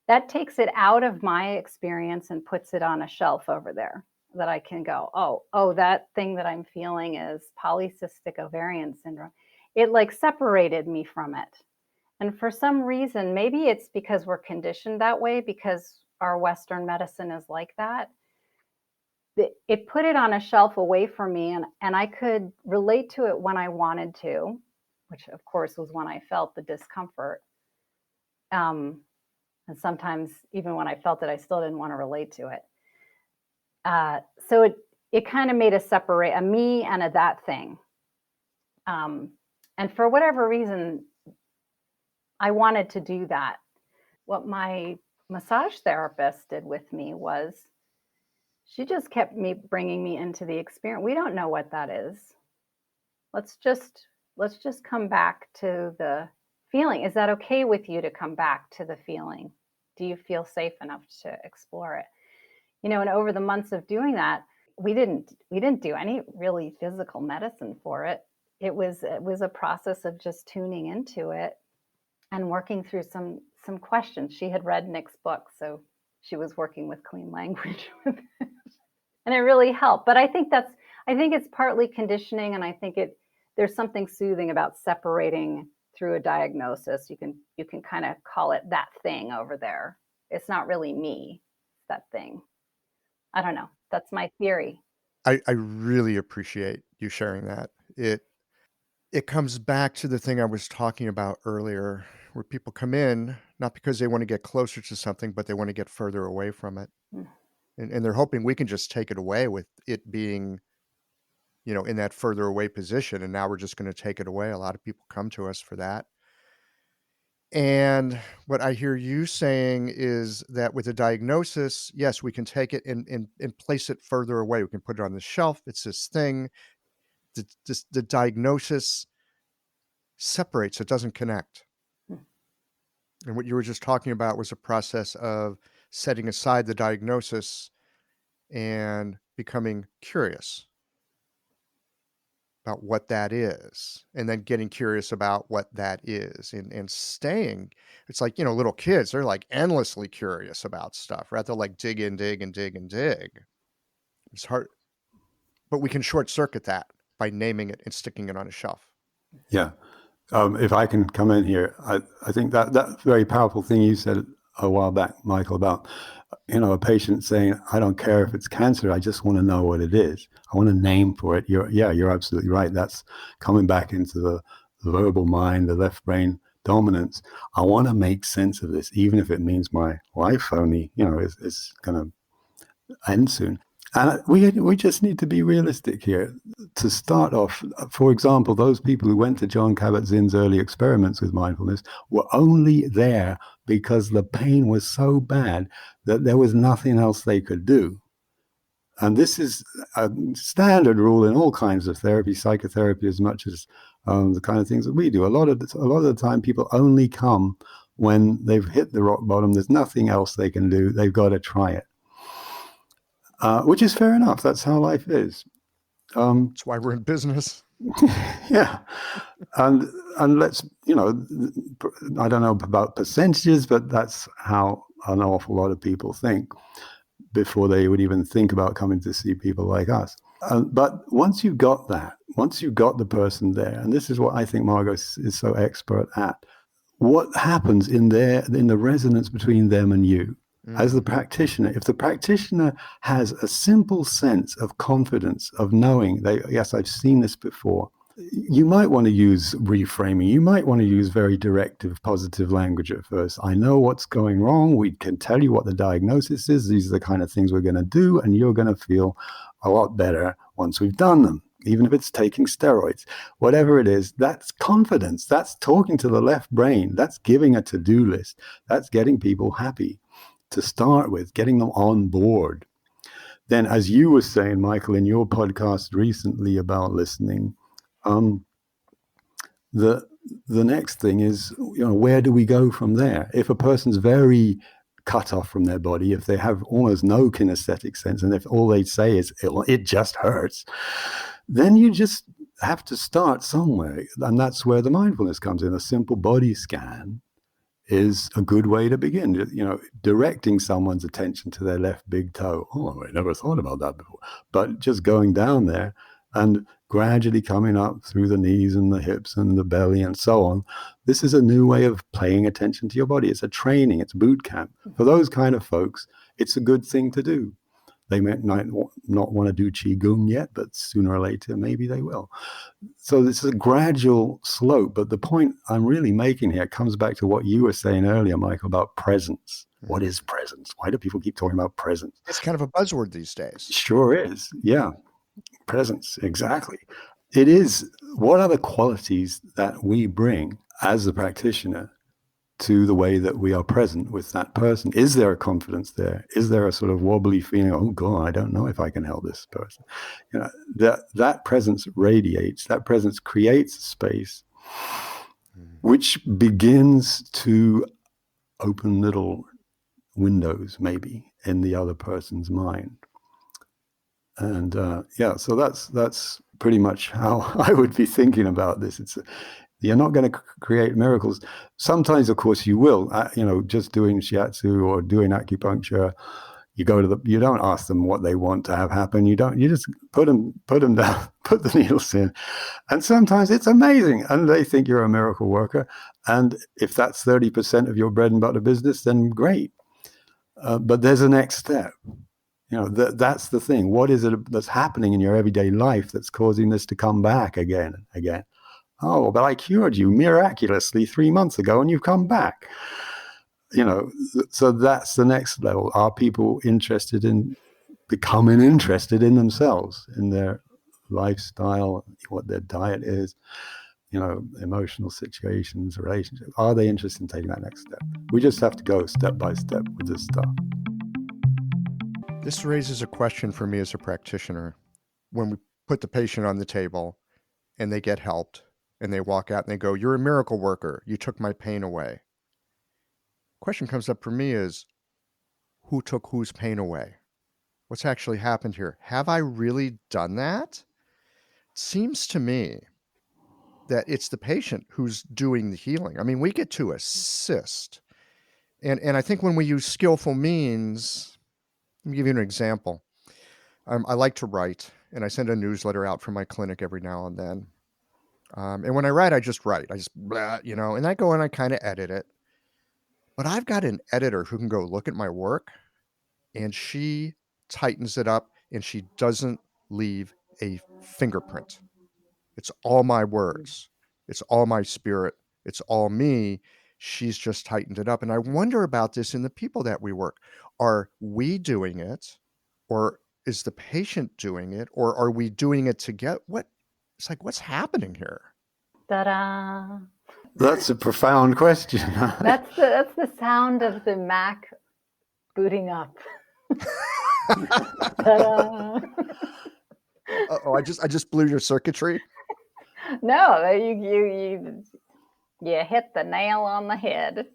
That takes it out of my experience and puts it on a shelf over there that I can go, oh, that thing that I'm feeling is polycystic ovarian syndrome. It like separated me from it. And for some reason, maybe it's because we're conditioned that way, because our Western medicine is like that. It put it on a shelf away from me, and I could relate to it when I wanted to, which of course was when I felt the discomfort. And sometimes even when I felt it, I still didn't want to relate to it. So it kind of made a me and a that thing. And for whatever reason, I wanted to do that. What my massage therapist did with me was, she just kept bringing me into the experience. We don't know what that is. Let's just come back to the feeling. Is that okay with you to come back to the feeling? Do you feel safe enough to explore it? And over the months of doing that, we didn't do any really physical medicine for it. It was a process of just tuning into it and working through some questions. She had read Nick's book, so she was working with clean language with it. And it really helped. But I think it's partly conditioning, and I think there's something soothing about separating through a diagnosis. You can kind of call it that thing over there. It's not really me, it's that thing. I don't know. That's my theory. I really appreciate you sharing that. It comes back to the thing I was talking about earlier, where people come in not because they want to get closer to something, but they want to get further away from it. Mm. And they're hoping we can just take it away with it being, in that further away position. And now we're just going to take it away. A lot of people come to us for that. And what I hear you saying is that with a diagnosis, yes, we can take it and place it further away. We can put it on the shelf. It's this thing. The diagnosis separates, it doesn't connect. Hmm. And what you were just talking about was a process of setting aside the diagnosis and becoming curious about what that is, and then getting curious about what that is, and staying. It's like, little kids, they're like endlessly curious about stuff, right? They'll like dig and dig and dig and dig. It's hard, but we can short circuit that by naming it and sticking it on a shelf. Yeah. If I can come in here, I think that very powerful thing you said a while back, Michael, about, a patient saying, I don't care if it's cancer, I just want to know what it is. I want a name for it. You're absolutely right. That's coming back into the verbal mind, the left brain dominance. I want to make sense of this, even if it means my life only, is going to end soon. And we just need to be realistic here. To start off, for example, those people who went to John Kabat-Zinn's early experiments with mindfulness were only there because the pain was so bad that there was nothing else they could do. And this is a standard rule in all kinds of therapy, psychotherapy, as much as the kind of things that we do. A lot of the time, people only come when they've hit the rock bottom. There's nothing else they can do. They've got to try it. Which is fair enough. That's how life is. That's why we're in business. Yeah. And let's, I don't know about percentages, but that's how an awful lot of people think before they would even think about coming to see people like us. But once you've got the person there, and this is what I think Margot is so expert at, what happens in the resonance between them and you? As the practitioner, if the practitioner has a simple sense of confidence, of knowing, yes, I've seen this before, you might want to use reframing. You might want to use very directive, positive language at first. I know what's going wrong. We can tell you what the diagnosis is. These are the kind of things we're going to do, and you're going to feel a lot better once we've done them, even if it's taking steroids. Whatever it is, that's confidence. That's talking to the left brain. That's giving a to-do list. That's getting people happy to start with, getting them on board. Then, as you were saying, Michael, in your podcast recently about listening, the next thing is, where do we go from there? If a person's very cut off from their body, if they have almost no kinesthetic sense, and if all they say is, it just hurts, then you just have to start somewhere. And that's where the mindfulness comes in. A simple body scan is a good way to begin, directing someone's attention to their left big toe. Oh, I never thought about that before. But just going down there and gradually coming up through the knees and the hips and the belly and so on. This is a new way of paying attention to your body. It's a training, it's boot camp. For those kind of folks, it's a good thing to do. They might not want to do Qigong yet, but sooner or later, maybe they will. So this is a gradual slope. But the point I'm really making here comes back to what you were saying earlier, Michael, about presence. What is presence? Why do people keep talking about presence? It's kind of a buzzword these days. Sure is. Yeah. Presence. Exactly. It is. What are the qualities that we bring as a practitioner to the way that we are present with that person? Is there a confidence there? Is there a sort of wobbly feeling, oh God, I don't know if I can help this person? That presence radiates, that presence creates a space which begins to open little windows maybe in the other person's mind. And so that's pretty much how I would be thinking about this. You're not going to create miracles. Sometimes, of course, you will. Just doing shiatsu or doing acupuncture, you don't ask them what they want to have happen. You just put them down, put the needles in, and sometimes it's amazing, and they think you're a miracle worker. And if that's 30% of your bread and butter business, then great. But there's a next step. That's the thing. What is it that's happening in your everyday life that's causing this to come back again and again? Oh, but I cured you miraculously 3 months ago and you've come back. So that's the next level. Are people becoming interested in themselves, in their lifestyle, what their diet is, emotional situations, relationships? Are they interested in taking that next step? We just have to go step by step with this stuff. This raises a question for me as a practitioner. When we put the patient on the table and they get helped, and they walk out and they go, you're a miracle worker. You took my pain away. Question comes up for me is, who took whose pain away? What's actually happened here? Have I really done that? It seems to me that it's the patient who's doing the healing. I mean, we get to assist. And I think when we use skillful means, let me give you an example. I like to write, and I send a newsletter out from my clinic every now and then. And when I write, I just write. I just, blah, and I go and I kind of edit it. But I've got an editor who can go look at my work, and she tightens it up, and she doesn't leave a fingerprint. It's all my words. It's all my spirit. It's all me. She's just tightened it up. And I wonder about this in the people that we work. Are we doing it, or is the patient doing it, or are we doing it together? It's like, what's happening here? Ta-da! That's a profound question. That's the sound of the Mac booting up. Ta-da! Oh, I just blew your circuitry. No, you hit the nail on the head.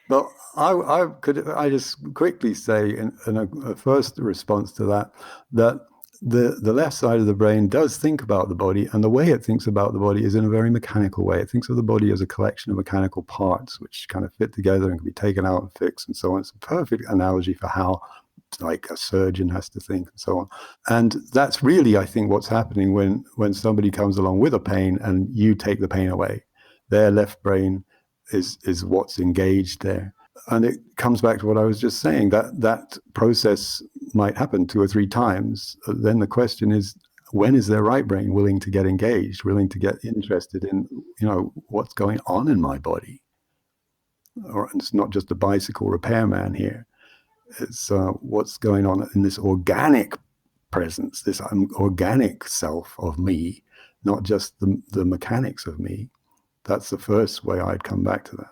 Well, I just quickly say in a first response to that the left side of the brain does think about the body, and the way it thinks about the body is in a very mechanical way. It thinks of the body as a collection of mechanical parts which kind of fit together and can be taken out and fixed and so on. It's a perfect analogy for how like a surgeon has to think and so on. And that's really, I think, what's happening when somebody comes along with a pain and you take the pain away. Their left brain is what's engaged there. And it comes back to what I was just saying, that process might happen 2 or 3 times. Then the question is, when is their right brain willing to get engaged, willing to get interested in, what's going on in my body? Or it's not just a bicycle repairman here. It's what's going on in this organic presence, this organic self of me, not just the mechanics of me. That's the first way I'd come back to that.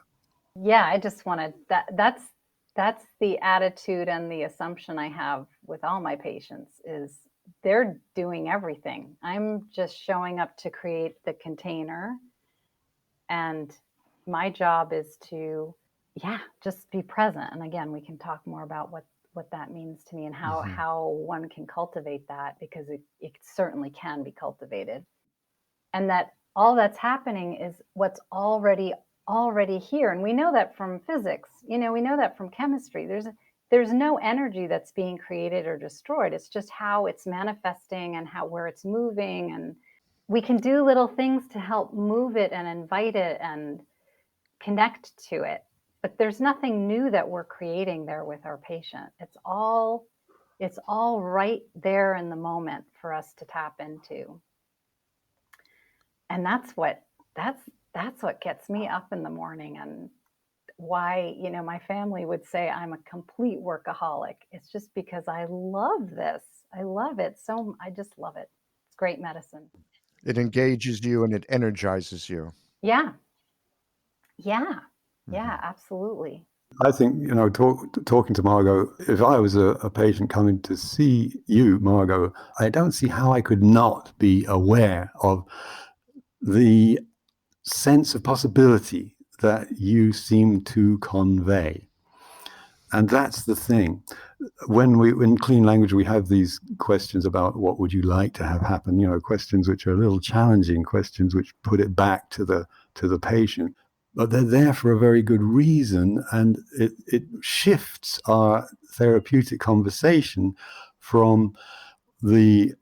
Yeah, I just wanted that's the attitude and the assumption I have with all my patients is they're doing everything. I'm just showing up to create the container, and my job is to just be present. And again, we can talk more about what that means to me and how one can cultivate that, because it certainly can be cultivated. And that all that's happening is what's already here. And we know that from physics, we know that from chemistry. There's no energy that's being created or destroyed. It's just how it's manifesting and where it's moving. And we can do little things to help move it and invite it and connect to it. But there's nothing new that we're creating there with our patient. It's all right there in the moment for us to tap into. And that's what gets me up in the morning, and why, my family would say I'm a complete workaholic. It's just because I love this. I love it. I just love it. It's great medicine. It engages you and it energizes you. Yeah. Yeah. Yeah, absolutely. I think, talking to Margot, if I was a patient coming to see you, Margot, I don't see how I could not be aware of the sense of possibility that you seem to convey. And that's the thing. In clean language, we have these questions about what would you like to have happen, questions which are a little challenging, questions which put it back to the patient. But they're there for a very good reason, and it shifts our therapeutic conversation from the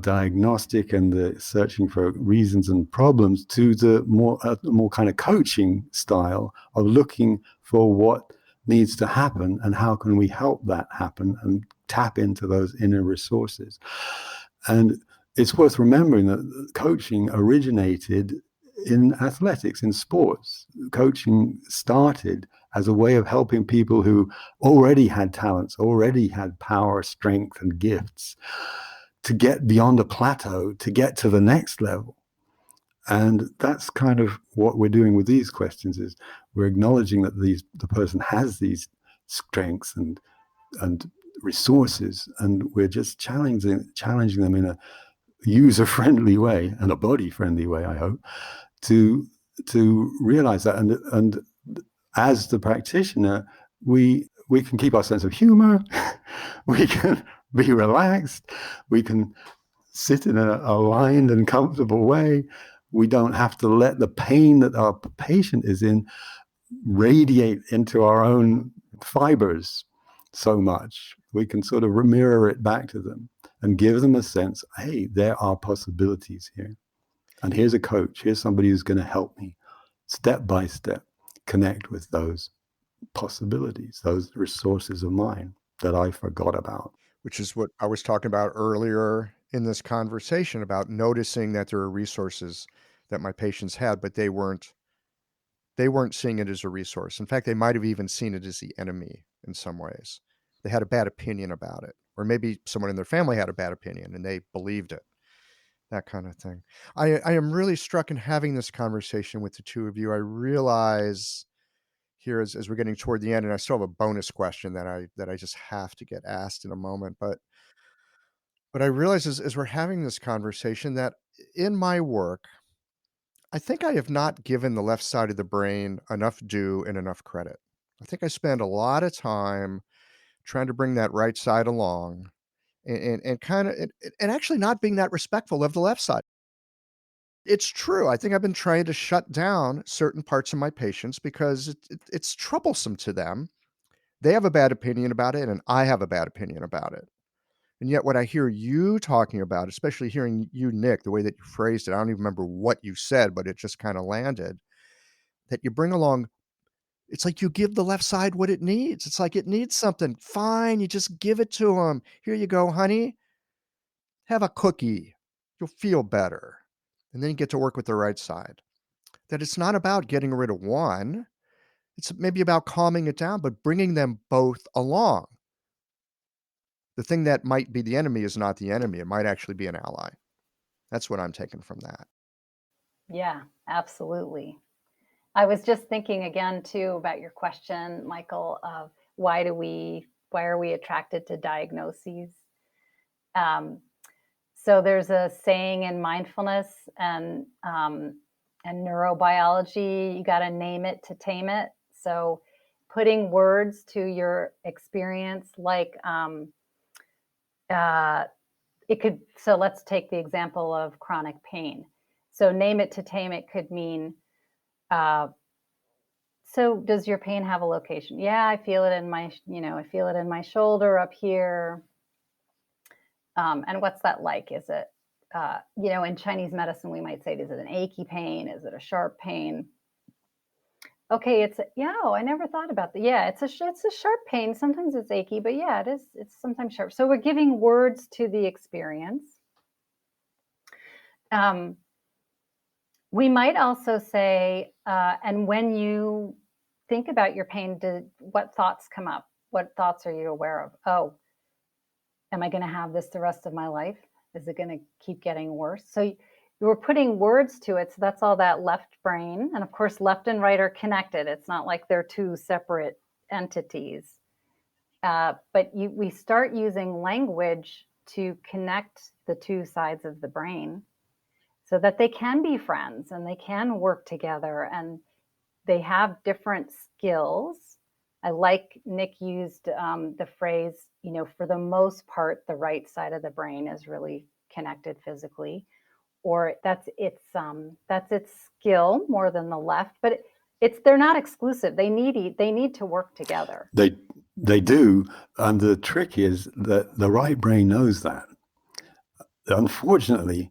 diagnostic and the searching for reasons and problems to the more kind of coaching style of looking for what needs to happen and how can we help that happen and tap into those inner resources. And it's worth remembering that coaching originated in athletics, in sports. Coaching started as a way of helping people who already had talents, already had power, strength, and gifts to get beyond a plateau, to get to the next level. And that's kind of what we're doing with these questions, is we're acknowledging that the person has these strengths and resources, and we're just challenging them in a user-friendly way and a body-friendly way, I hope, to realize that. And as the practitioner, we we can keep our sense of humor. We can be relaxed. We can sit in a aligned and comfortable way. We don't have to let the pain that our patient is in radiate into our own fibers so much. We can sort of mirror it back to them and give them a sense, hey, there are possibilities here. And here's a coach. Here's somebody who's going to help me step by step connect with those possibilities, those resources of mine that I forgot about. Which is what I was talking about earlier in this conversation, about noticing that there are resources that my patients had, but they weren't seeing it as a resource. In fact, they might have even seen it as the enemy in some ways. They had a bad opinion about it, or maybe someone in their family had a bad opinion and they believed it, that kind of thing. I am really struck in having this conversation with the two of you. I realize here as we're getting toward the end, and I still have a bonus question that I just have to get asked in a moment, but I realize as we're having this conversation that in my work, I think I have not given the left side of the brain enough due and enough credit. I think I spend a lot of time trying to bring that right side along and kind of and actually not being that respectful of the left side. It's true. I think I've been trying to shut down certain parts of my patients because it's troublesome to them. They have a bad opinion about it, and I have a bad opinion about it. And yet what I hear you talking about, especially hearing you, Nick, the way that you phrased it, I don't even remember what you said, but it just kind of landed, that you bring along, it's like you give the left side what it needs. It's like it needs something. Fine, you just give it to them. Here you go, honey. Have a cookie. You'll feel better. And then you get to work with the right side. That it's not about getting rid of one. It's maybe about calming it down, but bringing them both along. The thing that might be the enemy is not the enemy. It might actually be an ally. That's what I'm taking from that. Yeah, absolutely. I was just thinking again, too, about your question, Michael, of why are we attracted to diagnoses? So there's a saying in mindfulness and neurobiology, you got to name it to tame it. So putting words to your experience, like it could, so let's take the example of chronic pain. So name it to tame it could mean, so does your pain have a location? Yeah, I feel it in my, I feel it in my shoulder up here. And what's that like? Is it, in Chinese medicine, we might say, is it an achy pain? Is it a sharp pain? Okay, I never thought about that. Yeah, it's a sharp pain. Sometimes it's achy, but yeah, it is. It's sometimes sharp. So we're giving words to the experience. We might also say, and when you think about your pain, what thoughts come up? What thoughts are you aware of? Oh, am I going to have this the rest of my life? Is it going to keep getting worse? So you're putting words to it. So that's all that left brain. And of course, left and right are connected. It's not like they're two separate entities. But we start using language to connect the two sides of the brain so that they can be friends and they can work together and they have different skills. I like Nick used the phrase, for the most part, the right side of the brain is really connected physically, or that's its skill more than the left. But they're not exclusive. They need to work together. They do, and the trick is that the right brain knows that. Unfortunately,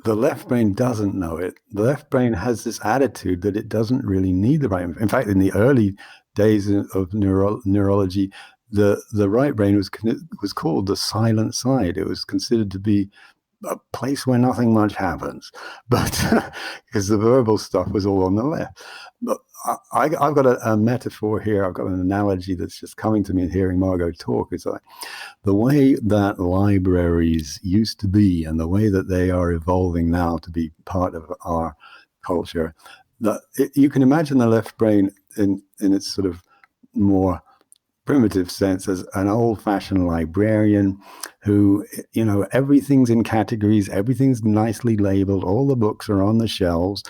the left brain doesn't know it. The left brain has this attitude that it doesn't really need the right. In fact, in the early days of neurology, the right brain was called the silent side. It was considered to be a place where nothing much happens, but because the verbal stuff was all on the left. But I've got a metaphor here. I've got an analogy that's just coming to me in hearing Margot talk. It's like the way that libraries used to be and the way that they are evolving now to be part of our culture. You can imagine the left brain in its sort of more primitive sense as an old-fashioned librarian who, everything's in categories, everything's nicely labeled, all the books are on the shelves.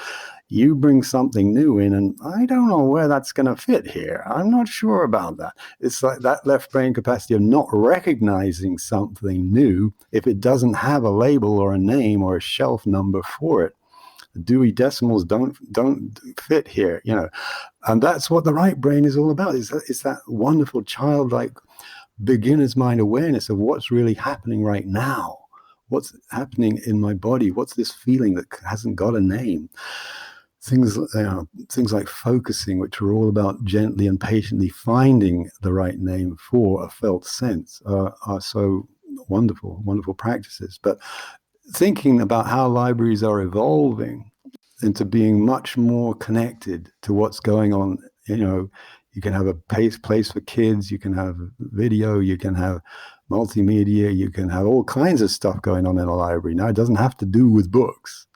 You bring something new in, and I don't know where that's going to fit here. I'm not sure about that. It's like that left brain capacity of not recognizing something new if it doesn't have a label or a name or a shelf number for it. The Dewey Decimals don't fit here, and that's what the right brain is all about. It's that wonderful childlike beginner's mind awareness of what's really happening right now. What's happening in my body? What's this feeling that hasn't got a name? Things like focusing, which are all about gently and patiently finding the right name for a felt sense, are so wonderful practices. But thinking about how libraries are evolving into being much more connected to what's going on, you can have a place for kids, you can have video, you can have multimedia, you can have all kinds of stuff going on in a library. Now, it doesn't have to do with books.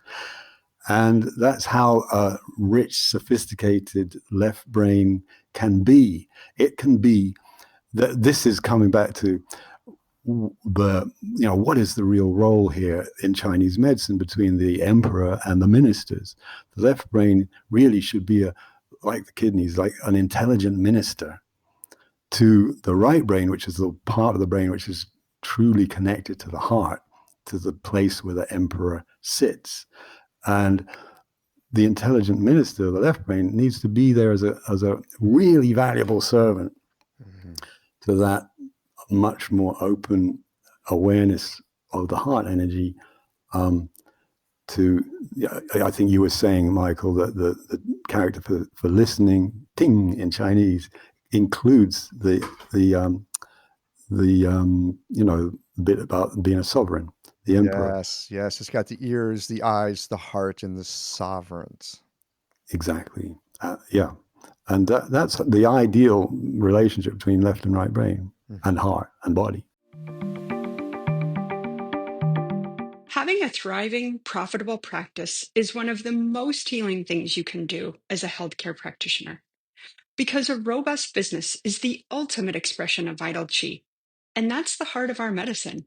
And that's how a rich, sophisticated left brain can be. It can be that this is coming back to what is the real role here in Chinese medicine between the emperor and the ministers. The left brain really should be like the kidneys, like an intelligent minister to the right brain, which is the part of the brain which is truly connected to the heart, to the place where the emperor sits. And the intelligent minister, the left brain, needs to be there as a really valuable servant to that much more open awareness of the heart energy. I think you were saying, Michael, that the character for listening, ting in Chinese, includes the bit about being a sovereign, the emperor. Yes, it's got the ears, the eyes, the heart, and the sovereigns. Exactly. Yeah. And that's the ideal relationship between left and right brain, and heart and body. Having a thriving, profitable practice is one of the most healing things you can do as a healthcare practitioner. Because a robust business is the ultimate expression of vital qi. And that's the heart of our medicine.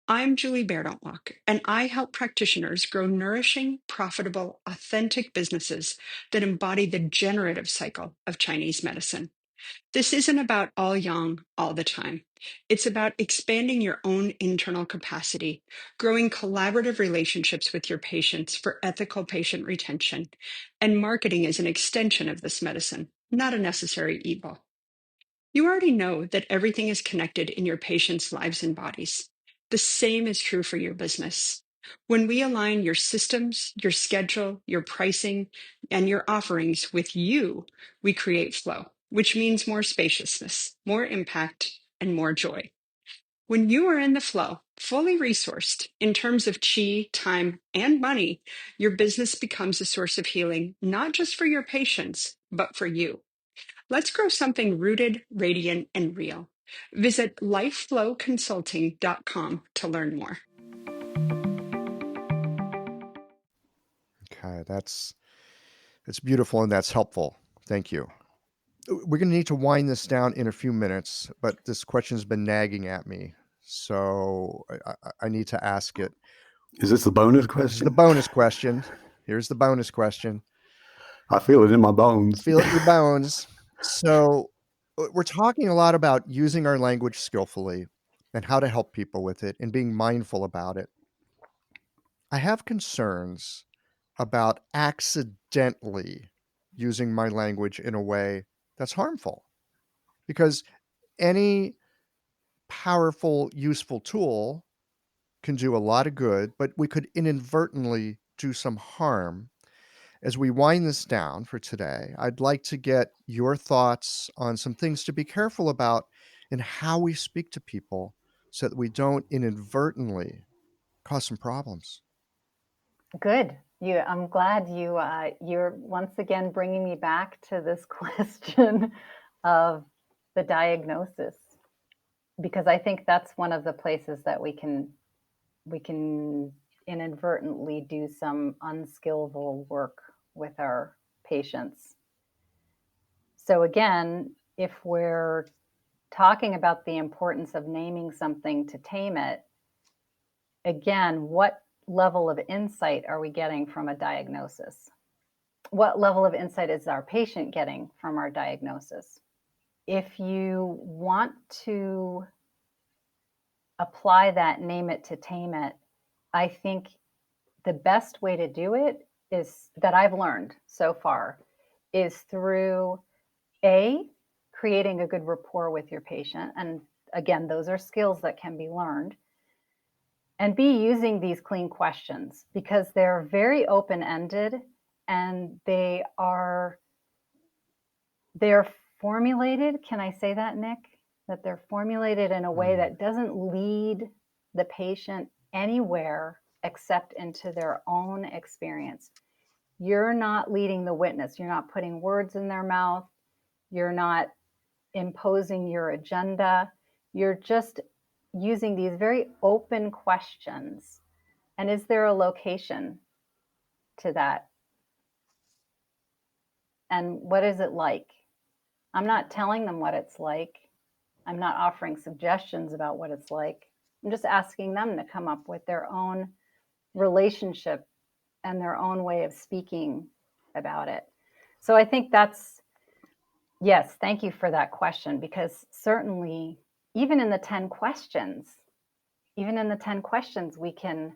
I'm Julie Bairdontlock, and I help practitioners grow nourishing, profitable, authentic businesses that embody the generative cycle of Chinese medicine. This isn't about all yang all the time. It's about expanding your own internal capacity, growing collaborative relationships with your patients for ethical patient retention, and marketing as an extension of this medicine, not a necessary evil. You already know that everything is connected in your patients' lives and bodies. The same is true for your business. When we align your systems, your schedule, your pricing, and your offerings with you, we create flow, which means more spaciousness, more impact, and more joy. When you are in the flow, fully resourced in terms of chi, time, and money, your business becomes a source of healing, not just for your patients, but for you. Let's grow something rooted, radiant, and real. Visit lifeflowconsulting.com to learn more. Okay, that's beautiful and that's helpful. Thank you. We're going to need to wind this down in a few minutes, but this question's been nagging at me, so I need to ask it. Is this the bonus This is question? the bonus question. Here's the bonus question. I feel it in my bones. Feel it in your bones. So we're talking a lot about using our language skillfully and how to help people with it and being mindful about it. I have concerns about accidentally using my language in a way that's harmful, because any powerful, useful tool can do a lot of good, but we could inadvertently do some harm. As we wind this down for today, I'd like to get your thoughts on some things to be careful about in how we speak to people so that we don't inadvertently cause some problems. Good. I'm glad you're once again bringing me back to this question of the diagnosis, because I think that's one of the places that we can inadvertently do some unskillful work with our patients. So again, if we're talking about the importance of naming something to tame it, again, what level of insight are we getting from a diagnosis? what level of insight is our patient getting from our diagnosis? If you want to apply that name it to tame it, I think the best way to do it is that I've learned so far is through creating a good rapport with your patient. And again, those are skills that can be learned. And B, using these clean questions because they're very open-ended and they're formulated. Can I say that, Nick? That they're formulated in a way that doesn't lead the patient anywhere except into their own experience. You're not leading the witness. You're not putting words in their mouth. You're not imposing your agenda. You're just using these very open questions. And is there a location to that? And what is it like? I'm not telling them what it's like. I'm not offering suggestions about what it's like. I'm just asking them to come up with their own relationship and their own way of speaking about it. So I think yes, thank you for that question, because certainly even in the 10 questions, we can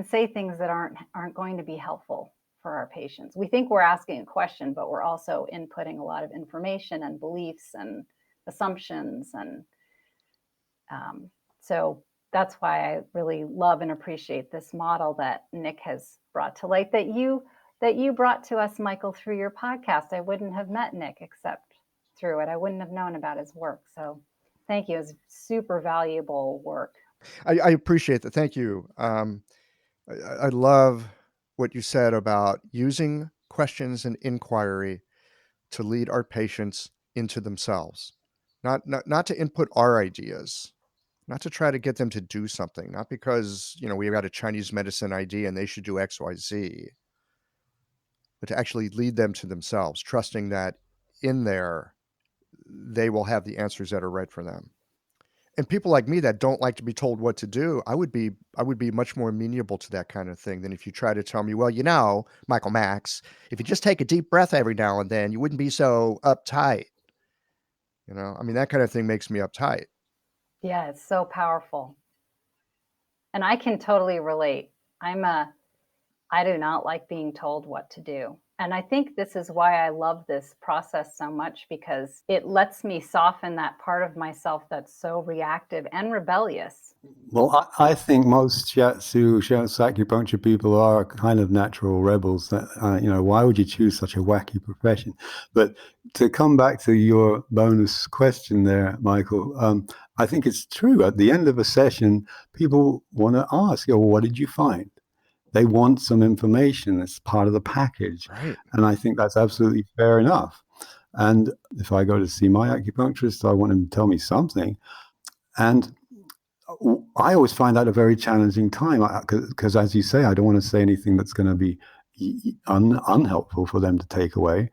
say things that aren't going to be helpful for our patients. We think we're asking a question, but we're also inputting a lot of information and beliefs and assumptions. And so that's why I really love and appreciate this model that Nick has brought to light, that you brought to us, Michael, through your podcast. I wouldn't have met Nick except through it. I wouldn't have known about his work. So thank you. It's super valuable work. I appreciate that. Thank you. I love what you said about using questions and inquiry to lead our patients into themselves, not to input our ideas, not to try to get them to do something, not because, we've got a Chinese medicine idea and they should do X, Y, Z, but to actually lead them to themselves, trusting that in there, they will have the answers that are right for them. And people like me that don't like to be told what to do, I would be much more amenable to that kind of thing than if you try to tell me, well, Michael Max, if you just take a deep breath every now and then, you wouldn't be so uptight. That kind of thing makes me uptight. Yeah, it's so powerful. And I can totally relate. I do not like being told what to do. And I think this is why I love this process so much, because it lets me soften that part of myself that's so reactive and rebellious. Well, I think most shiatsu acupuncture people are kind of natural rebels. That why would you choose such a wacky profession? But to come back to your bonus question there, Michael, I think it's true. At the end of a session, people want to ask, well, what did you find? They want some information. It's part of the package. Right. And I think that's absolutely fair enough. And if I go to see my acupuncturist, I want him to tell me something. And I always find that a very challenging time because, as you say, I don't want to say anything that's going to be unhelpful for them to take away.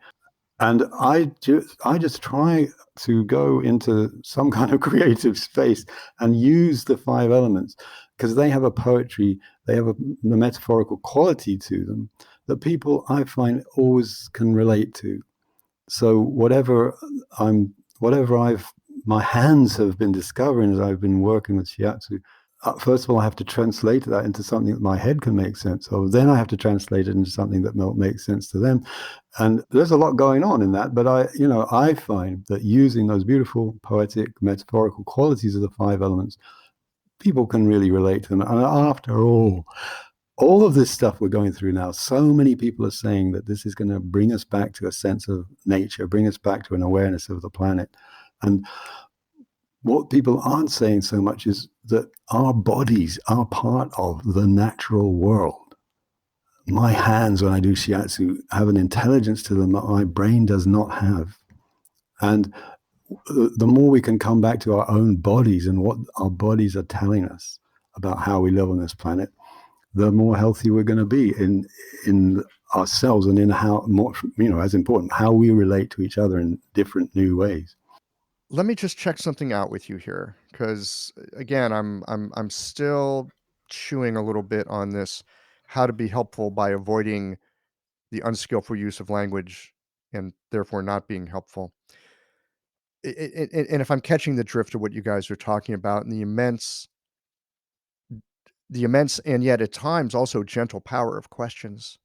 And I just try to go into some kind of creative space and use the 5 elements, because they have a poetry, they have the metaphorical quality to them that people, I find, always can relate to. So whatever my hands have been discovering as I've been working with shiatsu, first of all, I have to translate that into something that my head can make sense of. Then I have to translate it into something that makes sense to them. And there's a lot going on in that. But I find that using those beautiful, poetic, metaphorical qualities of the 5 elements, people can really relate to them. And after all of this stuff we're going through now, so many people are saying that this is going to bring us back to a sense of nature, bring us back to an awareness of the planet. And what people aren't saying so much is that our bodies are part of the natural world. My hands, when I do shiatsu, have an intelligence to them that my brain does not have. And the more we can come back to our own bodies and what our bodies are telling us about how we live on this planet, the more healthy we're going to be in ourselves and in how, more, as important, how we relate to each other in different new ways. Let me just check something out with you here, because again, I'm still chewing a little bit on this, how to be helpful by avoiding the unskillful use of language and therefore not being helpful. And if I'm catching the drift of what you guys are talking about and the immense and yet at times also gentle power of questions,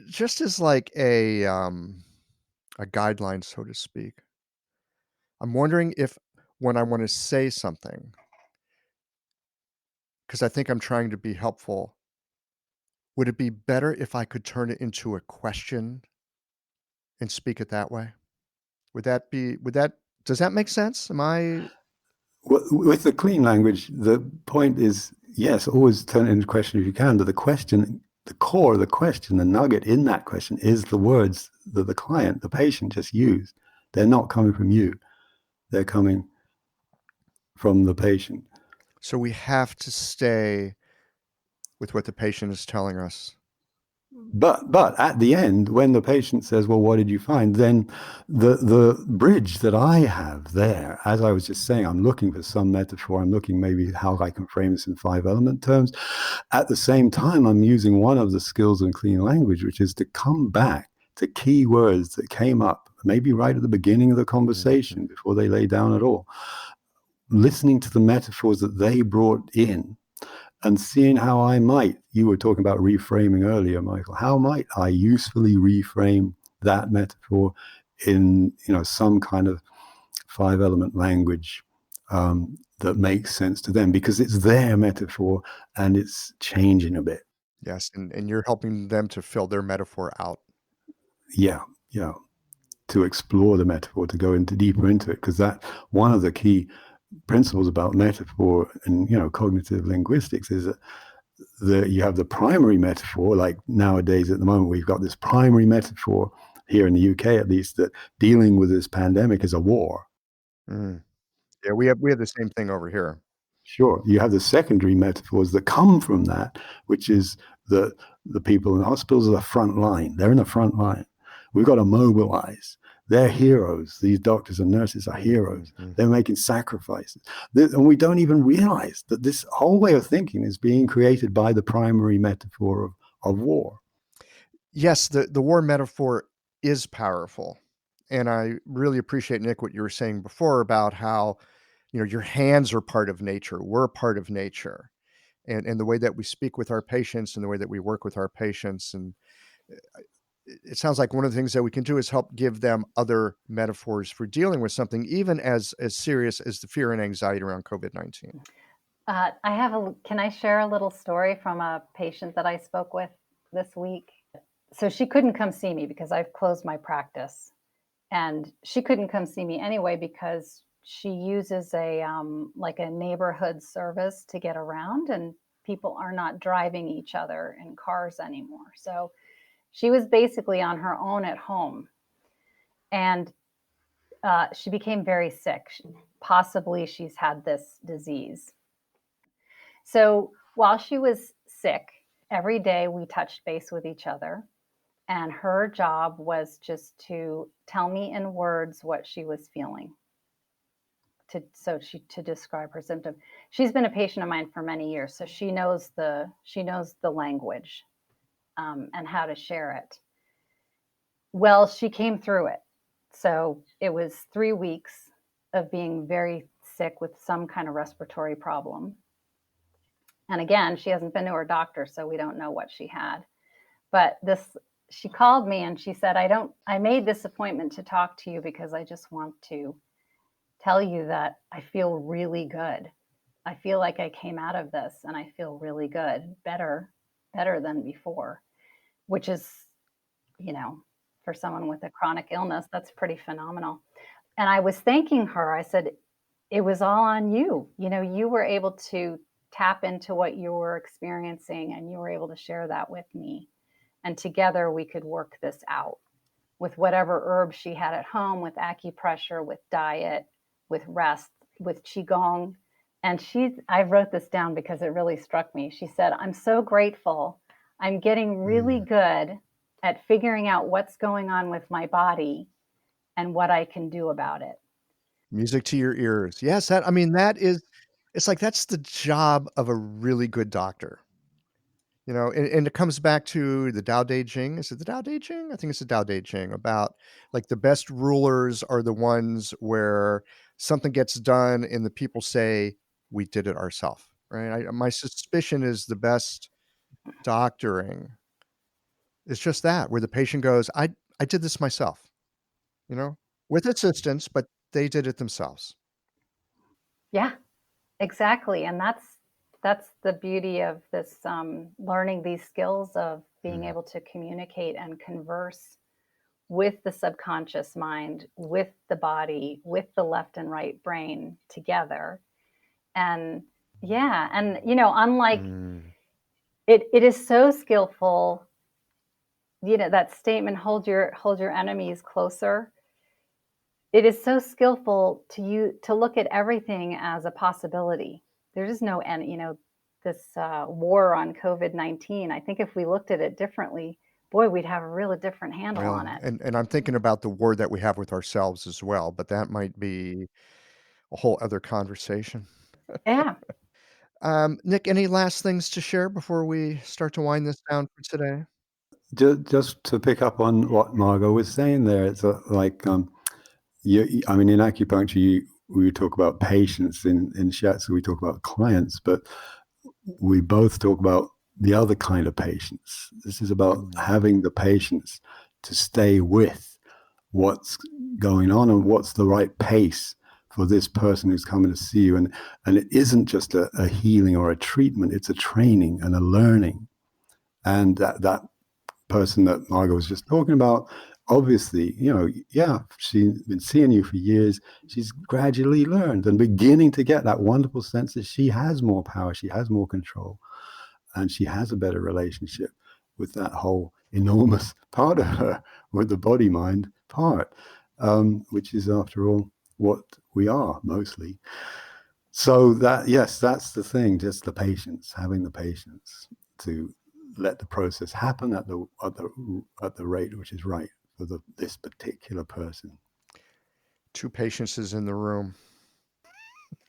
just as like a guideline, so to speak. I'm wondering if when I want to say something, because I think I'm trying to be helpful, would it be better if I could turn it into a question and speak it that way? Would that does that make sense? Am I With the clean language, the point is, yes, always turn it into a question if you can, but the question, the core of the question, the nugget in that question is the words that the client, the patient just used. They're not coming from you. They're coming from the patient. so we have to stay with what the patient is telling us? But at the end, when the patient says, "Well, what did you find?" then the bridge that I have there, as I was just saying, I'm looking for some metaphor. I'm looking maybe how I can frame this in 5-element terms. At the same time, I'm using one of the skills in clean language, which is to come back to key words that came up, maybe right at the beginning of the conversation before they lay down at all. Listening to the metaphors that they brought in and seeing how I might, you were talking about reframing earlier, Michael, how might I usefully reframe that metaphor in, some kind of 5-element language that makes sense to them, because it's their metaphor and it's changing a bit. Yes, and you're helping them to fill their metaphor out. Yeah, to explore the metaphor, to go deeper into it, because that one of the key principles about metaphor and cognitive linguistics is that you have the primary metaphor. Like nowadays, at the moment, we've got this primary metaphor here in the UK, at least, that dealing with this pandemic is a war. Yeah, we have the same thing over here. Sure, you have the secondary metaphors that come from that, which is the people in the hospitals are the front line. They're in the front line. We've got to mobilize. They're heroes. These doctors and nurses are heroes. They're making sacrifices. And we don't even realize that this whole way of thinking is being created by the primary metaphor of war. Yes, the war metaphor is powerful. And I really appreciate, Nick, what you were saying before about how, your hands are part of nature. We're part of nature. And the way that we speak with our patients and the way that we work with our patients. And it sounds like one of the things that we can do is help give them other metaphors for dealing with something, even as serious as the fear and anxiety around COVID-19. Can I share a little story from a patient that I spoke with this week? So she couldn't come see me because I've closed my practice, and she couldn't come see me anyway because she uses like a neighborhood service to get around, and people are not driving each other in cars anymore. So she was basically on her own at home, and she became very sick. Possibly she's had this disease. So while she was sick, every day we touched base with each other, and her job was just to tell me in words what she was feeling, to describe her symptom. She's been a patient of mine for many years, so she knows the language and how to share it. Well, she came through it. So it was 3 weeks of being very sick with some kind of respiratory problem. And again, she hasn't been to her doctor, so we don't know what she had. But she called me and she said, I made this appointment to talk to you because I just want to tell you that I feel really good. I feel like I came out of this and I feel really good, better than before, which is, for someone with a chronic illness, that's pretty phenomenal. And I was thanking her. I said, it was all on you. You were able to tap into what you were experiencing and you were able to share that with me. And together we could work this out with whatever herbs she had at home, with acupressure, with diet, with rest, with Qigong. And I wrote this down because it really struck me. She said, I'm so grateful. I'm getting really good at figuring out what's going on with my body and what I can do about it. Music to your ears. Yes, it's like that's the job of a really good doctor. And it comes back to the Tao Te Ching. Is it the Tao Te Ching? I think it's the Tao Te Ching about like the best rulers are the ones where something gets done and the people say, we did it ourselves, right? My suspicion is the best doctoring is just that, where the patient goes, I did this myself, with assistance, but they did it themselves. Yeah, exactly. And that's the beauty of this learning these skills of being able to communicate and converse with the subconscious mind, with the body, with the left and right brain together. And yeah, and unlike it is so skillful, that statement, hold your enemies closer. It is so skillful to look at everything as a possibility. There is no end, this war on COVID-19. I think if we looked at it differently, boy, we'd have a really different handle on it. And I'm thinking about the war that we have with ourselves as well, but that might be a whole other conversation. Yeah. Nick, any last things to share before we start to wind this down for today? Just to pick up on what Margot was saying there, it's like, in acupuncture, we talk about patients. In shiatsu, we talk about clients, but we both talk about the other kind of patience. This is about having the patience to stay with what's going on and what's the right pace for this person who's coming to see you. And it isn't just a healing or a treatment, it's a training and a learning. And that person that Margot was just talking about, obviously, she's been seeing you for years. She's gradually learned and beginning to get that wonderful sense that she has more power, she has more control, and she has a better relationship with that whole enormous part of her, with the body-mind part, which is, after all, what we are mostly. So that's the thing, just the patience, having the patience to let the process happen at the rate which is right for this particular person. 2 patiences in the room.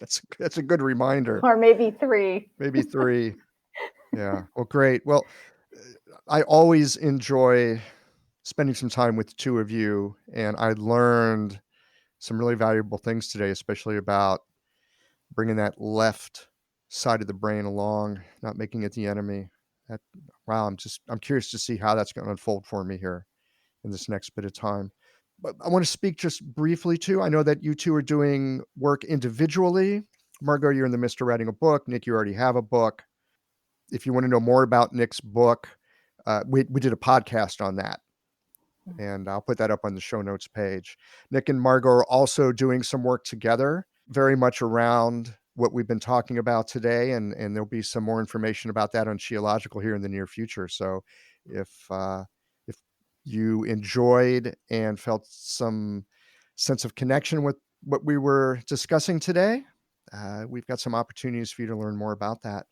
That's a good reminder. Or maybe 3. Maybe 3. Yeah. Well, great. Well, I always enjoy spending some time with the 2 of you, and I learned some really valuable things today, especially about bringing that left side of the brain along, not making it the enemy. Wow, I'm curious to see how that's going to unfold for me here in this next bit of time. But I want to speak just briefly too. I know that you 2 are doing work individually. Margot, you're in the midst of writing a book. Nick, you already have a book. If you want to know more about Nick's book, we did a podcast on that, and I'll put that up on the show notes page. Nick and Margot are also doing some work together, very much around what we've been talking about today, and there'll be some more information about that on Qiological here in the near future. So if you enjoyed and felt some sense of connection with what we were discussing today, we've got some opportunities for you to learn more about that.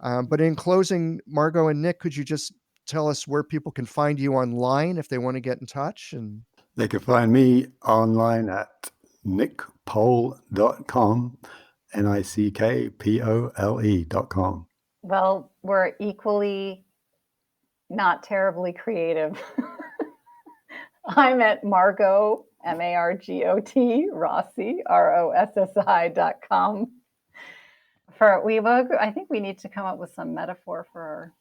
But in closing, Margot and Nick, could you just tell us where people can find you online if they want to get in touch? And they can find me online at nickpole.com, nickpole.com. Well, we're equally not terribly creative. I'm at Margot, Margot, Rossi, ROSSI.com. I think we need to come up with some metaphor for.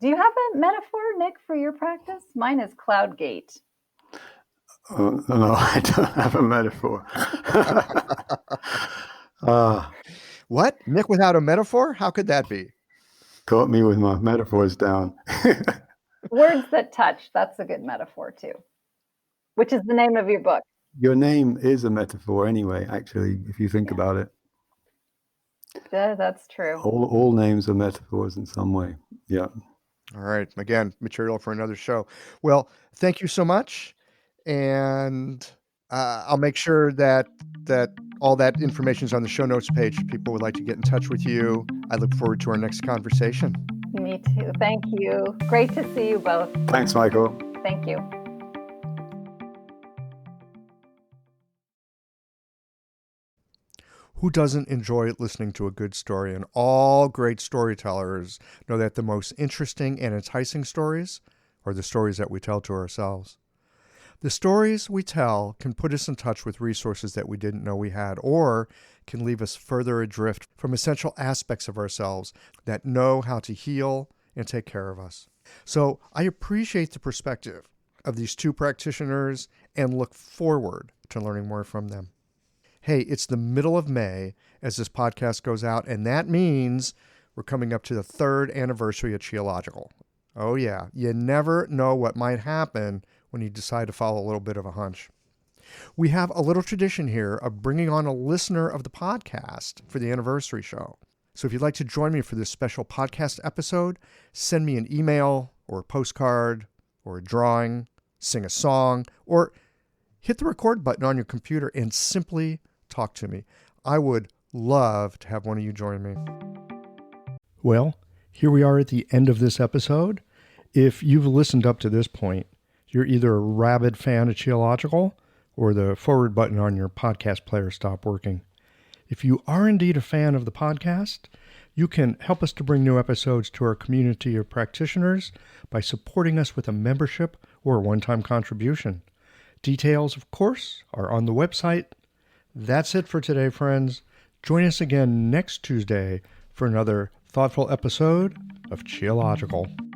Do you have a metaphor, Nick, for your practice? Mine is Cloudgate. No, I don't have a metaphor. What? Nick without a metaphor? How could that be? Caught me with my metaphors down. Words that touch. That's a good metaphor too, which is the name of your book. Your name is a metaphor anyway, actually, if you think about it. Yeah, that's true. All names are metaphors in some way. Yeah. All right. Again, material for another show. Well, thank you so much. And I'll make sure that all that information is on the show notes page if people would like to get in touch with you. I look forward to our next conversation. Me too. Thank you. Great to see you both. Thanks, Michael. Thank you. Who doesn't enjoy listening to a good story? And all great storytellers know that the most interesting and enticing stories are the stories that we tell to ourselves. The stories we tell can put us in touch with resources that we didn't know we had, or can leave us further adrift from essential aspects of ourselves that know how to heal and take care of us. So I appreciate the perspective of these two practitioners and look forward to learning more from them. Hey, it's the middle of May as this podcast goes out, and that means we're coming up to the 3rd anniversary of Qiological. Oh yeah, you never know what might happen when you decide to follow a little bit of a hunch. We have a little tradition here of bringing on a listener of the podcast for the anniversary show. So if you'd like to join me for this special podcast episode, send me an email or a postcard or a drawing, sing a song, or hit the record button on your computer and simply talk to me. I would love to have one of you join me. Well, here we are at the end of this episode. If you've listened up to this point, you're either a rabid fan of Qiological or the forward button on your podcast player stopped working. If you are indeed a fan of the podcast, you can help us to bring new episodes to our community of practitioners by supporting us with a membership or a one-time contribution. Details, of course, are on the website. That's it for today, friends. Join us again next Tuesday for another thoughtful episode of Qiological.